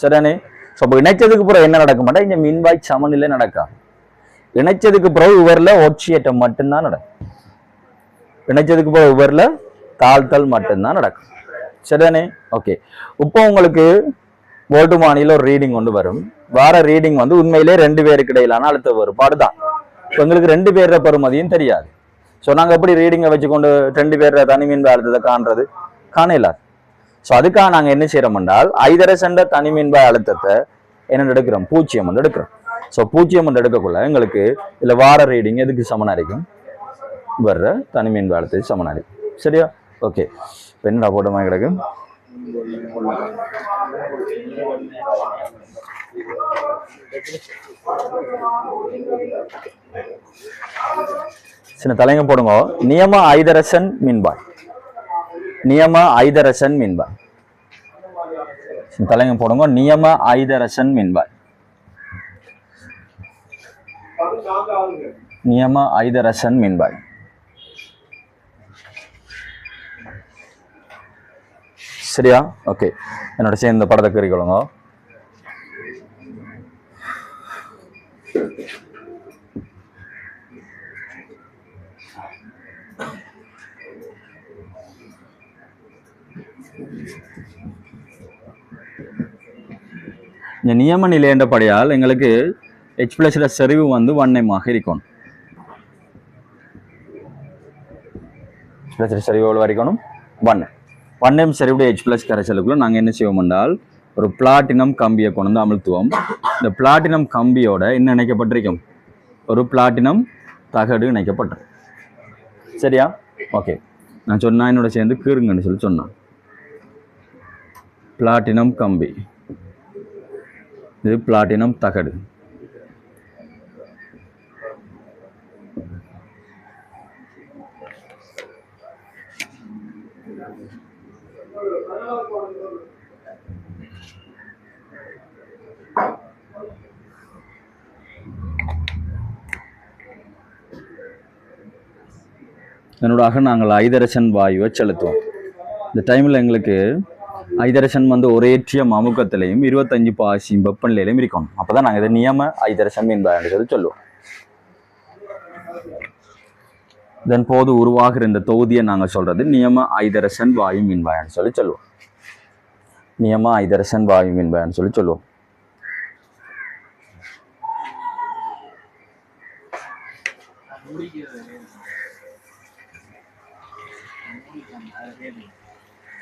சரியானே? ஸோ இப்போ இணைச்சதுக்கு பிறகு என்ன நடக்க மாட்டா? இங்க மின்வாய் சமநிலை நடக்காது. இணைச்சதுக்கு பிறகு இவர்ல ஒட்சியேற்றம் மட்டும்தான் நடக்கும். இணைச்சதுக்கு பிறகு இவர்ல தாழ்த்தல் மட்டும்தான் நடக்கும். சரிதானே? ஓகே. இப்போ உங்களுக்கு வோல்ட்டுமானியில் ஒரு ரீடிங் கொண்டு வரும். வார ரீடிங் வந்து உண்மையிலே ரெண்டு பேருக்கு இடையிலான அழுத்த வேறுபாடு தான். இப்போ எங்களுக்கு ரெண்டு பேர பெறுமதியும் தெரியாது. ஸோ நாங்கள் எப்படி ரீடிங்கை வச்சுக்கொண்டு ரெண்டு பேர தனிமின் அழுத்தத்தை காண்றது? காணலாது. ஸோ அதுக்காக நாங்கள் என்ன செய்யறோம் என்றால் ஐதரசண்ட தனிமின்பாய் அழுத்தத்தை என்ன எடுக்கிறோம்? 0 எடுக்கிறோம். ஸோ 0 எடுக்கக்குள்ள எங்களுக்கு இல்லை வார ரீடிங் எதுக்கு சமனா இருக்கும்? வர்ற தனிமின் அழுத்தத்துக்கு சமனா இருக்கும். சரியா? ஓகே. இப்போ என்னடா போட்டமாக கிடக்கு? சின்ன தலைங்க போடுங்க. நியம ஐதரசன் மின்பாய். நியம ஐதரசன் மின்பாய். தலைங்க போடுங்க. நியம ஐதரசன் மின்பாய். நியம ஐதரசன் மின்பாய். சரியா? ஓகே. என்னோட சேர்ந்த படத்தை கறிக்கொள்ளுங்க. இந்த நியம நிலை என்றபடியால் எங்களுக்கு H+ செறிவு வந்து 1m இருக்கணும். செறிவு எவ்வளவு வரைக்கணும்? 1m செறிவுடைய H+ கரைசலுக்குள்ள நாங்கள் என்ன செய்வோம் என்றால் ஒரு பிளாட்டினம் கம்பியை கொண்டு அமிழ்த்துவோம். இந்த பிளாட்டினம் கம்பியோட என்ன இணைக்கப்பட்டிருக்கும்? ஒரு பிளாட்டினம் தகடு இணைக்கப்பட்டிருக்கும். சரியா? ஓகே. நான் சொன்னா என்னோட சேர்ந்து கீறுங்கன்னு சொல்லி சொன்னான். பிளாட்டினம் கம்பி, இது பிளாட்டினம் தகடு. என்னோடாக நாங்கள் ஐதரசன் வாயுவை செலுத்துவோம். இந்த டைமில் எங்களுக்கு ஐதரசன் வந்து ஒரேற்றியம் அமுக்கத்திலையும் 25 பாசி வெப்பநிலையிலையும் இருக்கணும். அப்போ தான் நாங்கள் இதை நியம ஐதரசன் மின்பாய் சொல்லி சொல்லுவோம். தென் போது உருவாகிற இந்த தொகுதியை நாங்கள் சொல்றது நியம ஐதரசன் வாயு மின்வாயன்னு சொல்லி சொல்லுவோம். நியம ஐதரசன் வாயு மின்வாயன்னு சொல்லி சொல்லுவோம்.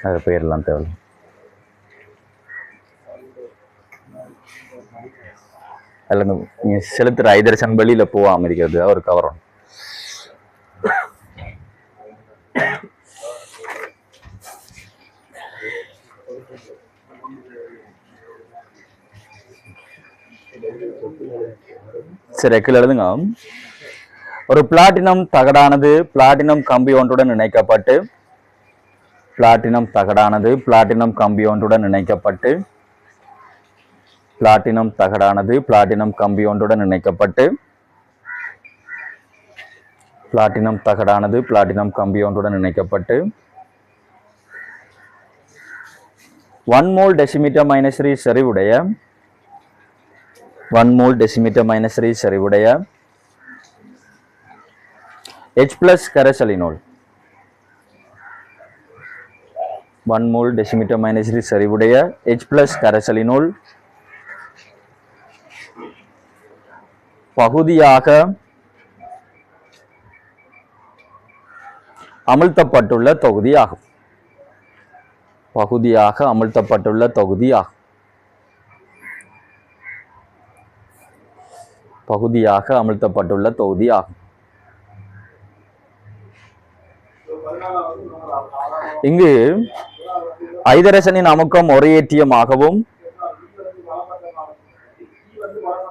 அது பேர்லாம் தேவை. அதில் நீங்கள் செலுத்துகிற ஐதரசன் வெளியில் போகாமல் இருக்கிறது ஒரு கவரம். சரி, கீழே எழுதுங்க. ஒரு பிளாட்டினம் தகடானது பிளாட்டினம் கம்பி ஒன்றுடன் இணைக்கப்பட்டு பிளாட்டினம் தகடானது பிளாட்டினம் கம்பி ஒன்றுடன் இணைக்கப்பட்டு பிளாட்டினம் தகடானது பிளாட்டினம் கம்பி ஒன்றுடன் இணைக்கப்பட்டு பிளாட்டினம் தகடானது பிளாட்டினம் கம்பி ஒன்றுடன் இணைக்கப்பட்டு 1 mole decimetre -3 செறிவுடைய 1 mole decimetre -3 செறிவுடைய H+ கரைசலினோல் 1 mole decimetre -3 செறிவுடைய H+ கரைசலினோல் பகுதியாக அமிழ்த்தப்பட்டுள்ள தொகுதியாகும். பகுதியாக அமிழ்த்தப்பட்டுள்ள தொகுதியாகும். பகுதியாக அமிழ்த்தப்பட்டுள்ள தொகுதியாகும். இங்கு ஐதரசனின் அமுக்கம் ஒரேயேற்றியமாகவும்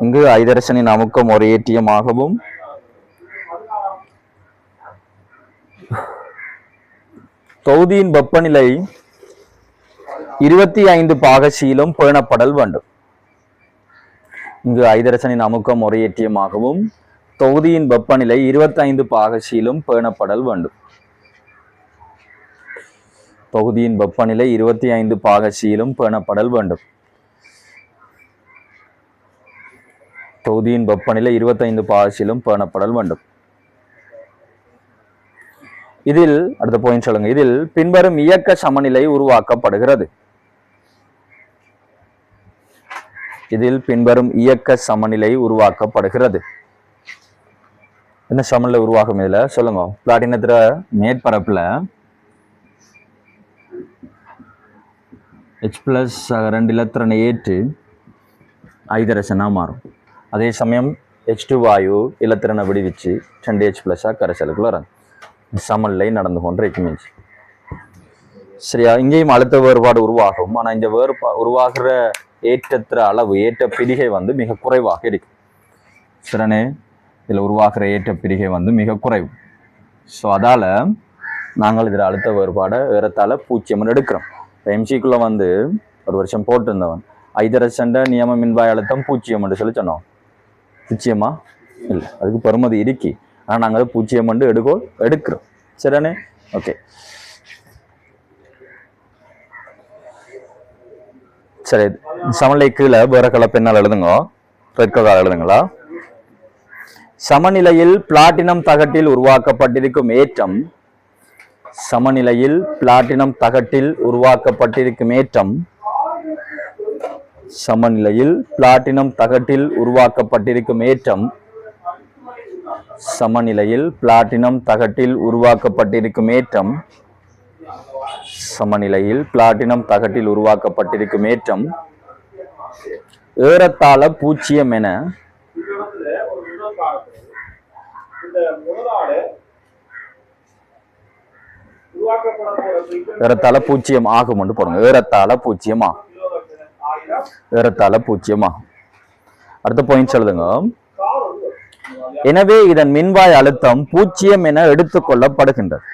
இங்கு ஐதரசனின் அமுக்கம் ஒரேயேற்றியமாகவும் தொகுதியின் வெப்பநிலை 25 பாகசியிலும் பேணப்படல் வேண்டும். இங்கு ஐதரசனின் அமுக்கம் ஒரேயேற்றியமாகவும் தொகுதியின் வெப்பநிலை 25 பாகசியிலும் பேணப்படல் வேண்டும். தொகுதியின் வெப்பநிலை 25 பாகசியிலும் பேணப்படல் வேண்டும். தொகுதியின் வெப்பநிலை 25 பாகசியிலும் பேணப்படல் வேண்டும். இதில் அடுத்த பாயிண்ட் சொல்லுங்க. இதில் பின்வரும் இயக்க சமநிலை உருவாக்கப்படுகிறது. இதில் பின்வரும் இயக்க சமநிலை உருவாக்கப்படுகிறது. என்ன சமநிலை உருவாகும்? இதுல சொல்லுங்க. பிளாட்டினத்துல மேற்பரப்புல H+ 2 இலத்திரனை ஏற்று ஐதரசனா மாறும். அதே சமயம் H2 வாயு இலத்திரனை விடுவிச்சு 2 H+ கரைசலுக்குள்ள வரும். சமநிலை நடந்து கொண்டிருக்கும். சரியா? இங்கேயும் அழுத்த வேறுபாடு உருவாகும். ஆனா இந்த உருவாகிற ஏற்றத்திற அளவு ஏற்ற பிரிகை வந்து மிக குறைவாக இருக்கு. சரினே? இதுல உருவாகிற ஏற்ற பிரிகை வந்து மிக குறைவு. ஸோ அதால நாங்கள் இதில் அழுத்த வேறுபாடை ஏறத்தாழ 0 எடுக்கிறோம். எம்சிக்குள்ள வந்து ஒரு வருஷம் போட்டிருந்தவன் ஐதரசன் நியம மின்வாய் அழுத்தம் 0 சொல்லி சொன்னோம். 0 இல்லை, அதுக்கு பெருமதி இருக்கி. ஆனால் நாங்கள் 0 எடுக்கிறோம். சரிண்ணே? ஓகே, சரி. சமநிலை கீழே வேற கலப்பெண்ணால் எழுதுங்க. ரெட் கலர் எழுதுங்களா? சமநிலையில் பிளாட்டினம் தகட்டில் உருவாக்கப்பட்டிருக்கும் ஏற்றம் சமநிலையில் பிளாட்டினம் தகட்டில் உருவாக்கப்பட்டிருக்கும் ஏற்றம் சமநிலையில் பிளாட்டினம் தகட்டில் உருவாக்கப்பட்டிருக்கும் ஏற்றம் சமநிலையில் பிளாட்டினம் தகட்டில் உருவாக்கப்பட்டிருக்கும் ஏற்றம் சமநிலையில் பிளாட்டினம் தகட்டில் உருவாக்கப்பட்டிருக்கும் ஏற்றம் ஏறத்தாழ 0 என ஏறத்தாழ 0 ஆகும் என்று போடுங்க. ஏறத்தாழ 0 ஆகும். ஏறத்தாழ 0 ஆகும். அடுத்த பாயிண்ட் சொல்லுங்க. எனவே இதன் மின்வாய் அழுத்தம் 0 என எடுத்துக் கொள்ளப்படுகின்றது.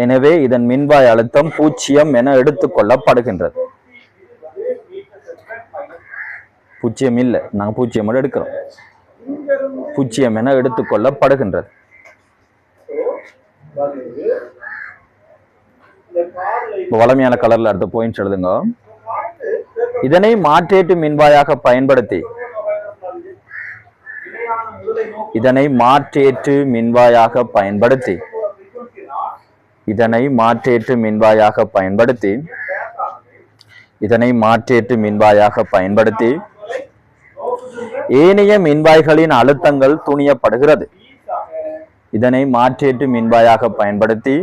எனவே இதன் மின்வாய் அழுத்தம் 0 என எடுத்துக் கொள்ளப்படுகின்றது. 0 இல்லை, நாங்கள் 0 எடுக்கிறோம். 0 என எடுத்துக் கொள்ளப்படுகின்றது. வளமையான கலர்ல அடுத்த பாயிண்ட் எழுதுங்க. இதனை மாற்றேற்று மின்வாயாக பயன்படுத்தி இதனை மாற்றேற்று மின்வாயாக பயன்படுத்தி இதனை மாற்றேற்று மின்வாயாக பயன்படுத்தி இதனை மாற்றேற்று மின்வாயாக பயன்படுத்தி ஏனைய மின்வாய்களின் அழுத்தங்கள் துணியப்படுகிறது. இதனை மாற்றேற்று மின்வாயாக பயன்படுத்தி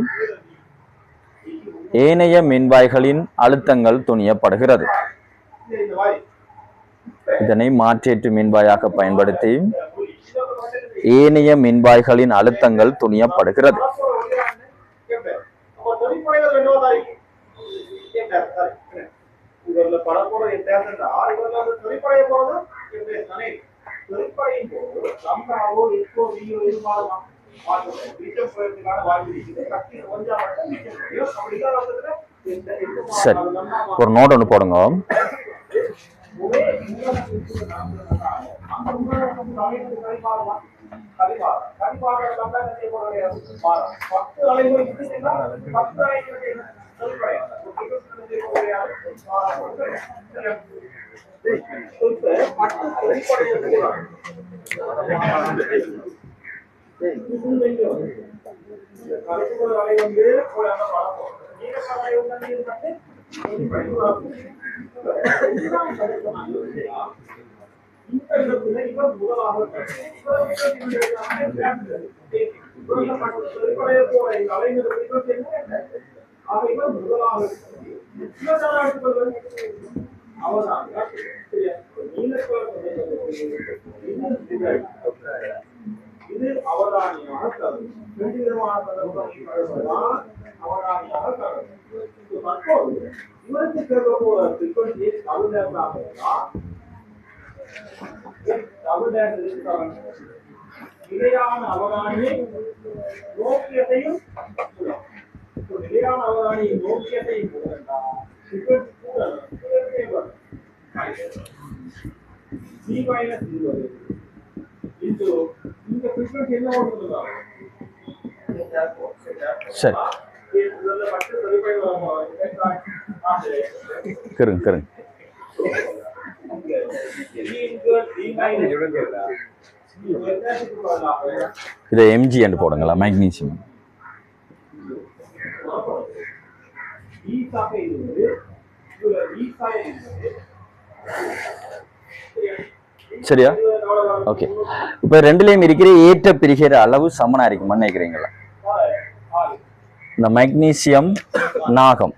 ஏனைய மின்வாய்களின் அழுத்தங்கள் துணியப்படுகிறது. இதனை மாற்றேற்று மின்வாயாக பயன்படுத்தி ஏனைய மின்வாய்களின் அழுத்தங்கள் துணியப்படுகிறது. சரி, ஒரு நோட் ஒன்று போடுங்க. இது அவதானியாக இவருக்கு தேவைப்போற ஃப்ரீக்வன்சியை நிலையான அவதானியை நோக்கியத்தையும் நிலையான அவதானியை நோக்கியத்தையும் C minus 20 into இந்த ஃப்ரீக்வன்சி என்ன வருதுங்களா? சரி, கருங்க கருங்க. இதை எம்ஜி என்று போடுங்களா, மேக்னீசியம். சரியா? ஓகே. இப்ப ரெண்டுலயும் இருக்கிற ஏற்ற பிரிகிற அளவு சமனா இருக்குமான்னு நினைக்கிறீங்களா? இந்த மெக்னீசியம் நாகம்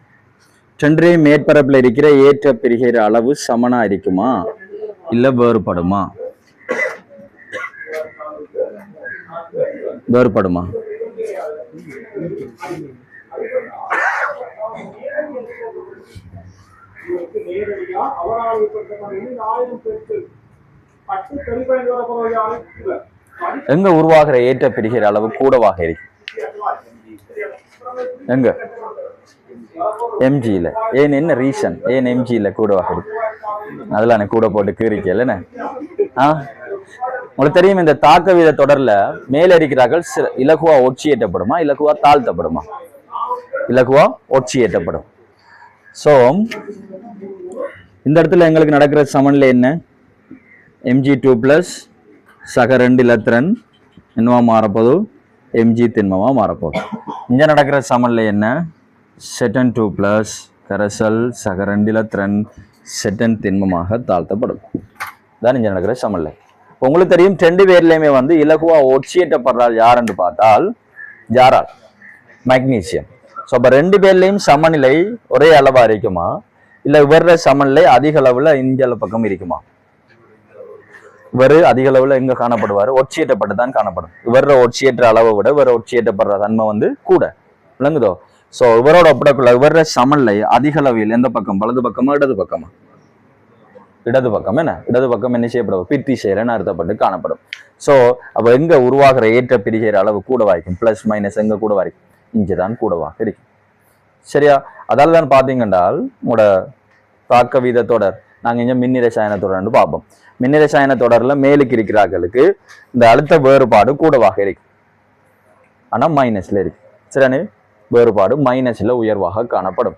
ரெண்டே மேற்பரப்புல இருக்கிற ஏற்ற பிரிகிற அளவு சமனா இருக்குமா இல்ல வேறுபடுமா? வேறுபடுமா? எங்க உருவாகிற ஏற்ற பிரிகிற அளவு கூடவாக இருக்கு? எங்க? எம்ஜியில. ஏன் என்ன ரீசன்? ஏன் எம்ஜியில கூடவாக இருக்கு? அதெல்லாம் எனக்கு கூட போட்டு கீறிக்கல. உங்களுக்கு தெரியும், இந்த தாக்க வீத தொடர்ல மேல இருக்கிறார்கள் இலகுவா ஒட்சியேற்றப்படுமா இலகுவா தாழ்த்தப்படுமா? இலகுவா ஒட்சியேற்றப்படும். சோ இந்த இடத்துல எங்களுக்கு நடக்கிற சமன்ல என்ன? mg2 பிளஸ் சக 2 இலத்திரன் என்னவா மாறப்போது? mg திண்மமா மாறப்போகுது. இங்க நடக்கிற சமன்ல என்ன? செட்டன் 2 பிளஸ் கரைசல் சக 2 இலத்திரன் செட்டன் திண்மமாக தாழ்த்தப்படும். தான் இங்க நடக்கிற சமன்ல. உங்களுக்கு தெரியும், ரெண்டு பேர்லயுமே வந்து இலகுவா ஒட்சியேற்றப்படுறாள் யாருன்னு பார்த்தால் யாரால்? மெக்னீசியம். ஸோ அப்போ ரெண்டு பேர்லையும் சமநிலை ஒரே அளவா இருக்குமா இல்லை வேற சமநிலை அதிக அளவுல இந்த பக்கம் இருக்குமா? இவர் அதிக அளவுல எங்க காணப்படுவார்? ஒட்சியேற்றப்பட்டு தான் காணப்படும். இவர ஒட்சியேற்ற அளவை விட இவர ஒட்சியேற்றப்படுற தன்மை வந்து கூட விளங்குதோ? ஸோ இவரோட ஒப்படக்குள்ள இவர சமநிலை அதிக அளவில் எந்த பக்கம்? வலது பக்கமா இடது பக்கமா? இடது பக்கம். என்ன இடது பக்கம் என்ன செய்யப்படும்? பித்தி செயலன்னு அர்த்தப்பட்டு காணப்படும். ஸோ அப்போ எங்க உருவாகிற ஏற்ற பிரிகிற அளவு கூட வாய்க்கும். பிளஸ் மைனஸ் எங்க கூட வாய்க்கும்? இங்கதான் கூடவாக இருக்கும். சரியா? அதால தான் பாத்தீங்கன்றால் உங்களோட தாக்க வீத தொடர் நாங்க இங்க மின்னிற சாயன தொடர்ந்து பார்ப்போம். மின்னிற சாயன தொடர்ல மேலுக்கு இருக்கிறார்களுக்கு இந்த அழுத்த வேறுபாடு கூடவாக இருக்கு, ஆனா மைனஸ்ல இருக்கு. சரியானே? வேறுபாடு மைனஸ்ல உயர்வாக காணப்படும்.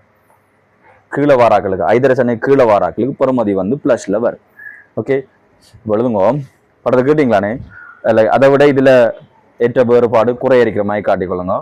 கீழே வாராக்களுக்கு ஐதரசனை கீழே வாராக்களுக்கு பெறுமதி வந்து பிளஸ்ல வரும். ஓகே, எழுதுங்க. படத்தை கேட்டீங்களானே? இல்லை, அதை விட இதுல ஏற்ற வேறுபாடு குறைய இருக்கிற மாதிரி காட்டிக்கொள்ளுங்க.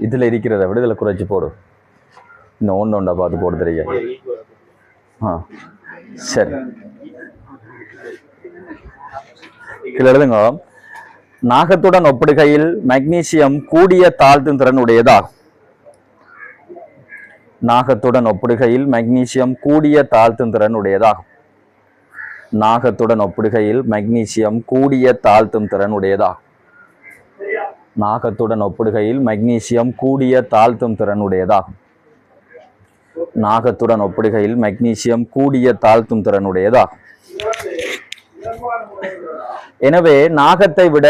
இதுல இருக்கிறத விட இதுல குறைச்சி போடு. இன்னும் ஒன்றா பார்த்து போட்டு தெரியும். சரி, இதுல எழுதுங்க. நாகத்துடன் ஒப்பிடுகையில் மெக்னீசியம் கூடிய தாழ்த்தும் திறன் உடையதாகும். நாகத்துடன் ஒப்பிடுகையில் மெக்னீசியம் கூடிய தாழ்த்தும் திறன் உடையதாகும். நாகத்துடன் ஒப்பிடுகையில் மெக்னீசியம் கூடிய தாழ்த்தும் திறன் உடையதாகும். நாகத்துடன் ஒப்பிடுகையில் மெக்னீசியம் கூடிய தாழ்த்தும் திறன் உடையதாகும். நாகத்துடன் ஒப்பிடுகையில் மெக்னீசியம் கூடிய தாழ்த்தும் திறன் உடையதாகும். எனவே நாகத்தை விட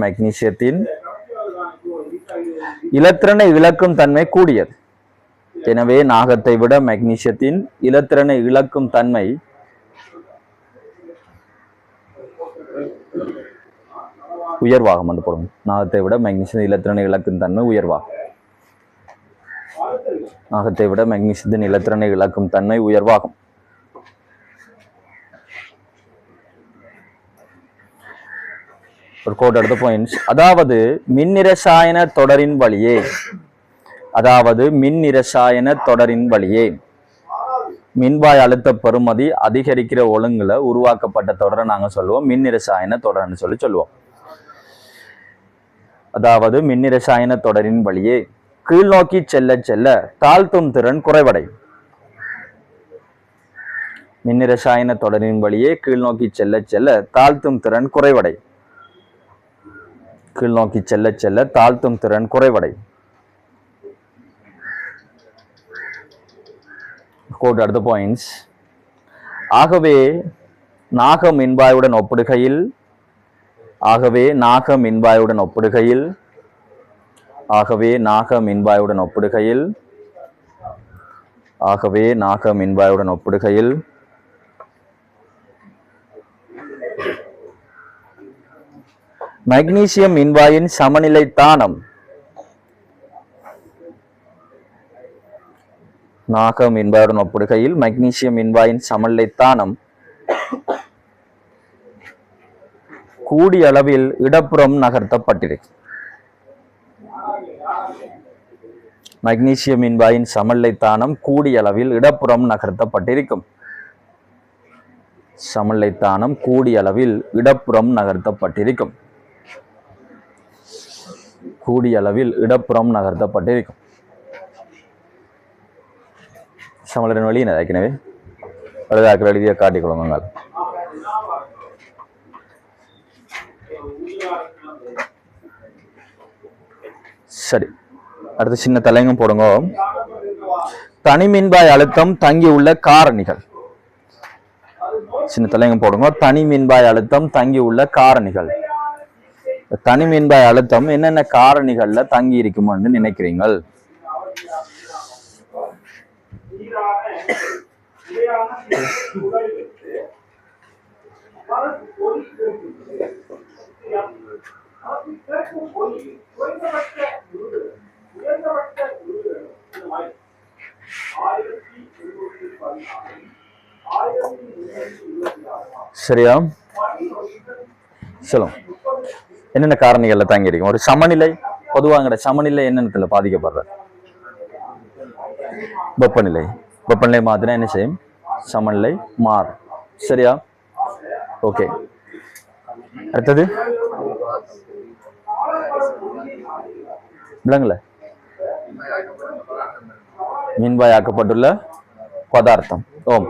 மெக்னீசியத்தின் இலத்திரனை இழக்கும் தன்மை கூடியது. எனவே நாகத்தை விட மெக்னீசியத்தின் இலத்திரனை இழக்கும் தன்மை உயர்வாகும். வந்து போடும். நாகத்தை விட மெக்னீசியம் இலத்திரனை இழக்கும் தன்மை உயர்வாகும். நாகத்தை விட மெக்னீசியத்தின் இலத்திரனை இழக்கும் தன்மை உயர்வாகும். ஒரு கோட் அடுத்த பாயிண்ட்ஸ். அதாவது மின்னிரசாயன தொடரின் வழியே மின்வாய் அழுத்த பெறுமதி அதிகரிக்கிற ஒழுங்குல உருவாக்கப்பட்ட தொடரை நாங்க சொல்லுவோம் மின்னிரசாயன தொடர்னு சொல்லுவோம். அதாவது மின்னிரசாயன தொடரின் வழியே கீழ்நோக்கி செல்ல செல்ல தாழ்த்தும் திறன் குறைவடையும். மின்னிரசாயன தொடரின் வழியே கீழ்நோக்கி செல்ல செல்ல தாழ்த்தும் திறன் குறைவடையும். கீழ்நோக்கி செல்ல செல்ல தாழ்த்தும் திறன் குறைவடையும். அடுத்த பாயிண்ட்ஸ். ஆகவே நாக மின்வாயுடன் ஒப்பிடுகையில் மெக்னீசியம் மின்வாயின் சமநிலை தானம் கூடிய அளவில் இடப்புறம் நகர்த்தப்பட்டிருக்கும். மெக்னீசியம் மின்வாயின் சமநிலை தானம் கூடிய அளவில் இடப்புறம் நகர்த்தப்பட்டிருக்கும். சமநிலை தானம் கூடிய அளவில் இடப்புறம் நகர்த்தப்பட்டிருக்கும். கூடிய அளவில் இடப்புறம் நகர்த்தப்பட்டிருக்கும். சமநிலையின் வழி ஏற்கனவே எழுதிய காட்டிக்கொள்ளுங்க. சரி, அடுத்து சின்ன தலையங்கம் போடுங்க. தனி மின்வாய் அழுத்தம் தங்கியுள்ள காரணிகள். சின்ன தலையங்கம் போடுங்க. தனி மின்வாய் அழுத்தம் தங்கியுள்ள காரணிகள். தனி மின்வாய் அழுத்தம் என்னென்ன காரணிகள்ல தங்கி இருக்கும்னு நினைக்கிறீங்கள்? சரியா? சொல்லுங்க, என்னென்ன காரணிகள்ல தாங்கி இருக்கும்? ஒரு சமநிலை, பொதுவாக சமநிலை என்னென்னத்துல பாதிக்கப்படுற? வெப்பநிலை. வெப்பநிலை மாத்தினா என்ன செய்யும்? சமநிலை மாறும். சரியா? ஓகே, அடுத்தது விளங்கல? மின்வாயாக்கப்பட்டுள்ள பதார்த்தம். ஓம்.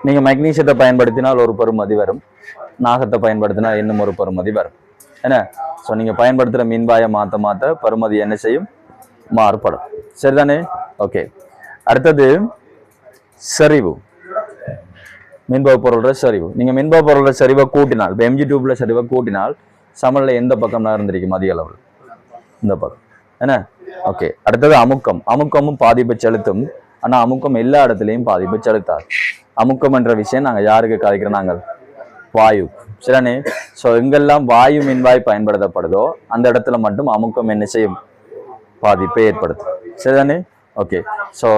நீங்க மெக்னீசியத்தை பயன்படுத்தினால் ஒரு பெறுமதி வரும், நாகத்தை பயன்படுத்தினா இன்னும் ஒரு பெறுமதி வரும். என்ன? ஸோ நீங்க பயன்படுத்துற மின்பாயை மாத்த பெறுமதி என்ன செய்யும்? மாறுபடும். சரிதானே? ஓகே. அடுத்தது செறிவு. மின்பகு பொருளோட செறிவு. நீங்க மின்பகு பொருளோட செறிவை கூட்டினால், இப்போ எம்ஜி டியூப்ல செறிவை கூட்டினால் சமல்ல எந்த பக்கம் நகர்ந்திருக்கும்? அதிக அளவில் இந்த பக்கம். என்ன? ஓகே. அடுத்தது அமுக்கம். அமுக்கமும் பாதிப்பை செலுத்தும், ஆனா அமுக்கம் எல்லா இடத்துலையும் பாதிப்பை செலுத்தாது. அமுக்கம் என்ற விஷயம் நாங்க யாருக்கு கதைக்கிறோம்? நாங்கள் வாயு. சரிதானே? ஸோ எங்கெல்லாம் வாயு மின்வாய் பயன்படுத்தப்படுதோ அந்த இடத்துல மட்டும் அமுக்கம் என்ன செய்யும்? பாதிப்பை ஏற்படுத்தும். சரிதானே? ஓகே. ஸோ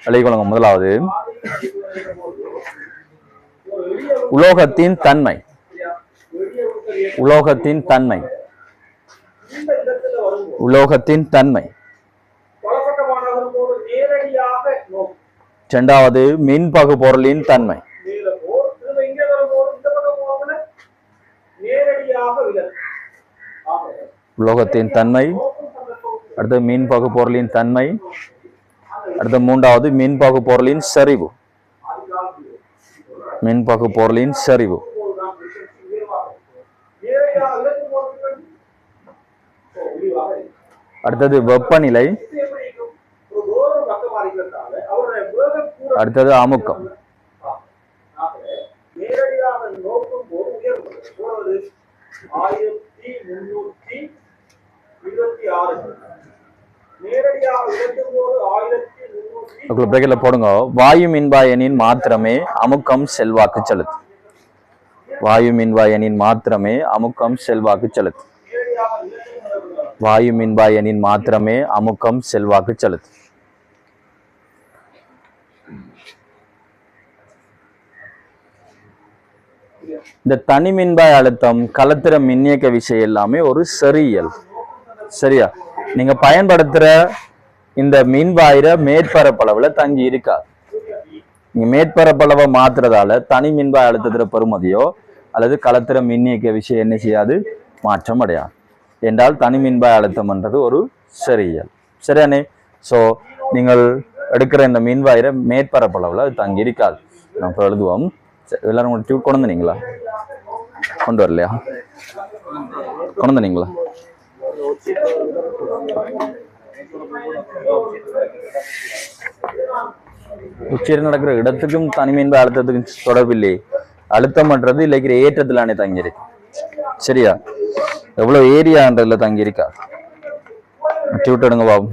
அழைக்கொள்ளுங்க. முதலாவது உலோகத்தின் தன்மை. உலோகத்தின் தன்மை. உலோகத்தின் தன்மை. இரண்டாவது மின்பகு பொருளின் தன்மை. உலோகத்தின் தன்மை. அடுத்து மின்பகு பொருளின் தன்மை. அடுத்து மூன்றாவது மின்பகு பொருளின் செறிவு. மின்பகு பொருளின் செறிவு. அடுத்தது வெப்பநிலை. அடுத்தது அமுக்கம். போடுங்க. வாயு மின்வாயனின் மாத்திரமே அமுக்கம் செல்வாக்கு செலுத்து. வாயு மின்வாயனின் மாத்திரமே அமுக்கம் செல்வாக்கு செலுத்து. வாயு மின்வாயனின் மாத்திரமே அமுக்கம் செல்வாக்கு செலுத்து. இந்த தனி மின்வாய் அழுத்தம், கலத்திர மின்னியக்க விஷயம் எல்லாமே ஒரு செறியல். சரியா? நீங்க பயன்படுத்துற இந்த மின்வாயிர மேற்பரப்பளவுல தங்கி இருக்காது. நீங்க மேற்பரப்பளவை மாத்துறதால தனி மின்வாய் அழுத்தத்திற பெறுமதியோ அல்லது கலத்திர மின்னியக்க விஷயம் என்ன செய்யாது? மாற்றம் அடையாது. என்றால் தனி மின்வாய் அழுத்தம் என்றது ஒரு செறியல். சரியானே? ஸோ நீங்கள் எடுக்கிற இந்த மின்வாயிர மேற்பரப்பளவுல அது தங்கி இருக்காது. நம்ம எழுதுவோம். எல்லாரும் உங்க டியூப் கொண்டு வந்தீங்களா? கொண்டு வரலையா? கொண்டு வந்தீங்களா? உச்சரில் நடக்கிற இடத்துக்கும் தனிமின்ப அழுத்தத்துக்கும் தொடர்பில்லை. அழுத்தம்ன்றது இல்லைக்கிற ஏற்றத்திலானே தங்கியிருக்கு. சரியா? எவ்வளவு ஏரியான்றதுல தங்கியிருக்கா? விட்டுடுங்க பாபு.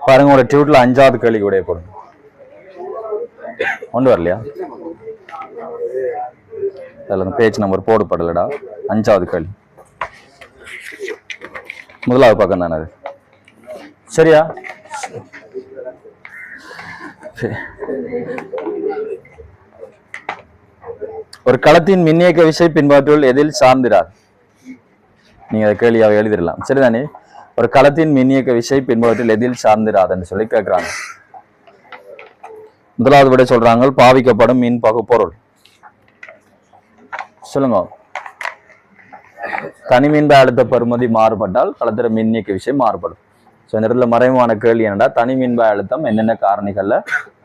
பாருங்க, ஒரு டியூட்ல 5வது கேள்வி கூட போடுங்க. கொண்டு வரலையா? பேஜ் நம்பர் போடப்படலடா. 5வது கேள்வி முதலாவது பக்கம் தானே அது. சரியா? ஒரு களத்தின் மின்னியக்க விசை பின்பற்றுள் எதில் சார்ந்திரார்? நீங்க அதை கேள்வியாக எழுதிடலாம். சரிதானே? ஒரு களத்தின் மின்னியக்க விசை பின்பற்றுள் எதில் சார்ந்திராதுன்னு சொல்லி கேட்கிறாங்க. முதலாவது விட சொல்றாங்க பாவிக்கப்படும் மின் பகுப்பொருள். சொல்லுங்க. தனி மின்ப அழுத்த பெறுமதி மாறுபட்டால் களத்திர மின்னியக்க விசை மாறுபடும். ஸோ இந்த இடத்துல மறைமுகமான கேள்வி என்னடா, தனி மின்ப அழுத்தம் என்னென்ன காரணிகள்ல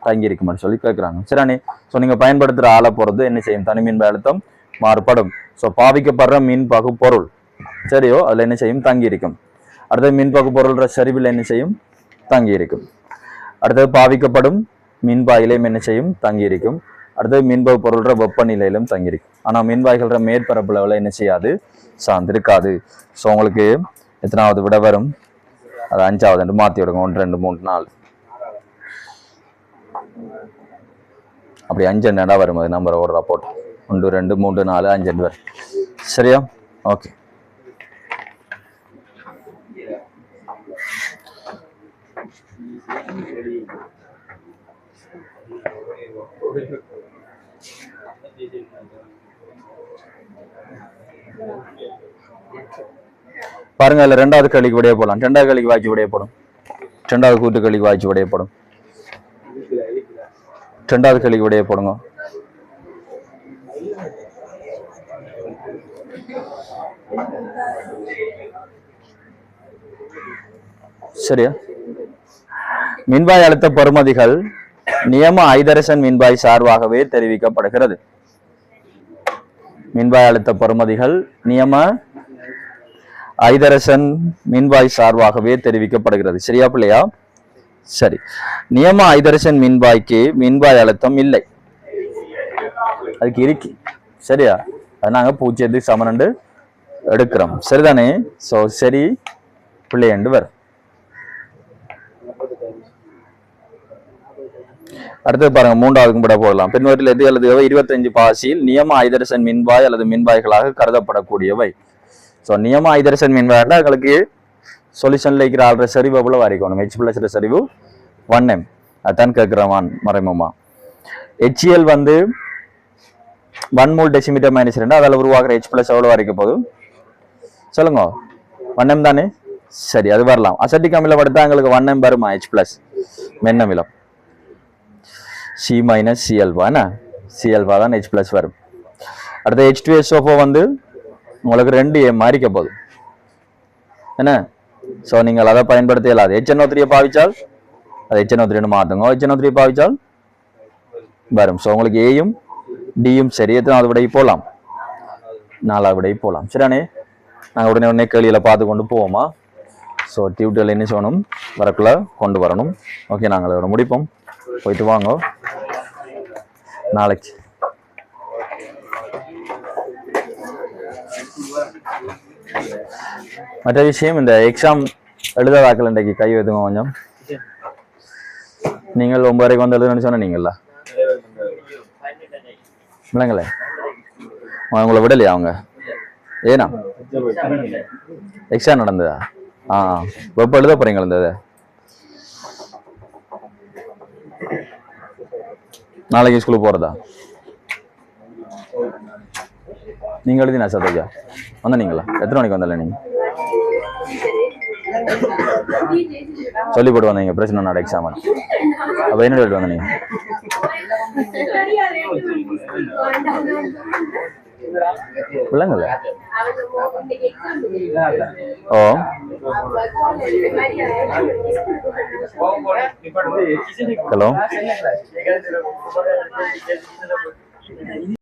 தங்கி இருக்குமான்னு சொல்லி கேட்கிறாங்க. சரிதானே? ஸோ நீங்க பயன்படுத்துற ஆளை பொறுத்து என்ன செய்யும்? தனி மின்ப அழுத்தம் மாறுபடும். ஸோ பாவிக்கப்படுற மின் பகுப்பொருள் சரியோ அதுல என்ன செய்யும்? தங்கி இருக்கும். அடுத்த மின் பகுப்பொருள்ற சரிவில் என்ன செய்யும்? தங்கி இருக்கும். அடுத்தது பாவிக்கப்படும் மின்வாயிலையும் என்ன செய்யும் தங்கியிருக்கும். அடுத்தது மின்பகு பொருள்ற வெப்பநிலையிலும் தங்கியிருக்கும். ஆனா மின்வாய்கள மேற்பரப்புல என்ன செய்யாது சார்ந்திருக்காது. ஸோ உங்களுக்கு எத்தனாவது விட வரும்? அது 5வது மாத்தி விடுங்க. 1 2 3 4 அப்படி 5 என்னடா வரும்? அது நம்பர் ஓடுறா போட்டு 1 2 3 4 5 வரும். சரியா? ஓகே. பாருங்க, அதுல 2வது கேள்விக்கு விடைய போலாம். 2வது கேள்விக்கு வாய்ச்சி விடைய போடும். 2வது கூட்டு கேள்விக்கு வாய்ச்சி விடைய போடும். 2வது கேள்விக்கு விடைய போடுங்க. சரியா? மின்வாய் அழுத்த பெறுமதிகள் நியம ஐதரசன் மின்வாய் சார்பாகவே தெரிவிக்கப்படுகிறது. மின்வாய் அழுத்த பெறுமதிகள் நியம ஐதரசன் மின்வாய் சார்பாகவே தெரிவிக்கப்படுகிறது. சரியா பிள்ளையா? சரி. நியம ஐதரசன் மின்வாய்க்கு மின்வாய் அழுத்தம் இல்லை, அதுக்கு இருக்கு. சரியா? அது நாங்க 0க்கு சமன் எடுக்கிறோம். சரிதானே? சோ சரி பிள்ளை என்று வரும். அடுத்தது பாருங்க, 3வதுக்கும் விட போடலாம். பின்வற்றில் எது அல்லது 25 பாசியில் நியம ஐதரசன் மின்வாய் அல்லது மின்வாய்களாக கருதப்படக்கூடியவை. ஸோ நியம ஐதரசன் மின்வாய்னா எங்களுக்கு சொல்யூஷன்ல இருக்கிற ஆள்ற சரிவு எவ்வளவு வரைக்கணும்? H+ சரிவு 1m. அதான் கேட்கிறவான் மறைமுகமா. HCl 1 மோல் டெசிமீட்டர் -2 அதில் உருவாக்குற H+ எவ்வளவு வரைக்க போகுது சொல்லுங்க? 1m தானே? சரி, அது வரலாம். அசட்டிக் அமிலம் எடுத்தா எங்களுக்கு 1m வருமா? H+ மென்னமிலம் C- Cl என்ன? Cl தான் H+ வரும். அடுத்து H2SO4 உங்களுக்கு 2m மாறிக்க போகுது என்ன? ஸோ நீங்கள் அதை பயன்படுத்த இயலாது. HNO3 பாவிச்சால் அது HNO3 மாற்றுங்க. HNO3 பாவிச்சால் வரும். ஸோ உங்களுக்கு ஏயும் டியும் சரி. எத்தனாவது விடை போகலாம்? 4வது விடை போகலாம். சரியானே? நாங்கள் உடனே கேள்வியில் பார்த்து கொண்டு போவோமா? ஸோ டியூட்டரில் என்ன செய்யணும்? வரக்குள்ள கொண்டு வரணும். ஓகே, நாங்கள் அதோட முடிப்போம். போயிட்டு வாங்க நாளைக்கு. மற்ற விஷயம், இந்த எக்ஸாம் எழுதாதாக்கள் இன்றைக்கு கை வைத்துங்க கொஞ்சம். நீங்கள் 9 வரைக்கும் வந்து எழுதுன்னு சொன்னீங்களா? இல்லைங்களே, உங்களை விடலையா அவங்க? ஏனா எக்ஸாம் நடந்ததா? எப்போ எழுத போறீங்க? இருந்தது நாளைக்கு ஸ்கூலுக்கு போறதா? நீங்க எழுதினா சதோஜா வந்தீங்களா? எத்தனை மணிக்கு வந்தல? நீங்க சொல்லி போட்டு வந்தீங்க பிரச்சனை நட எக்ஸாம். அப்ப என்ன எழுதி வந்தீங்க? பிள்ளைங்கள ஓ ஹலோ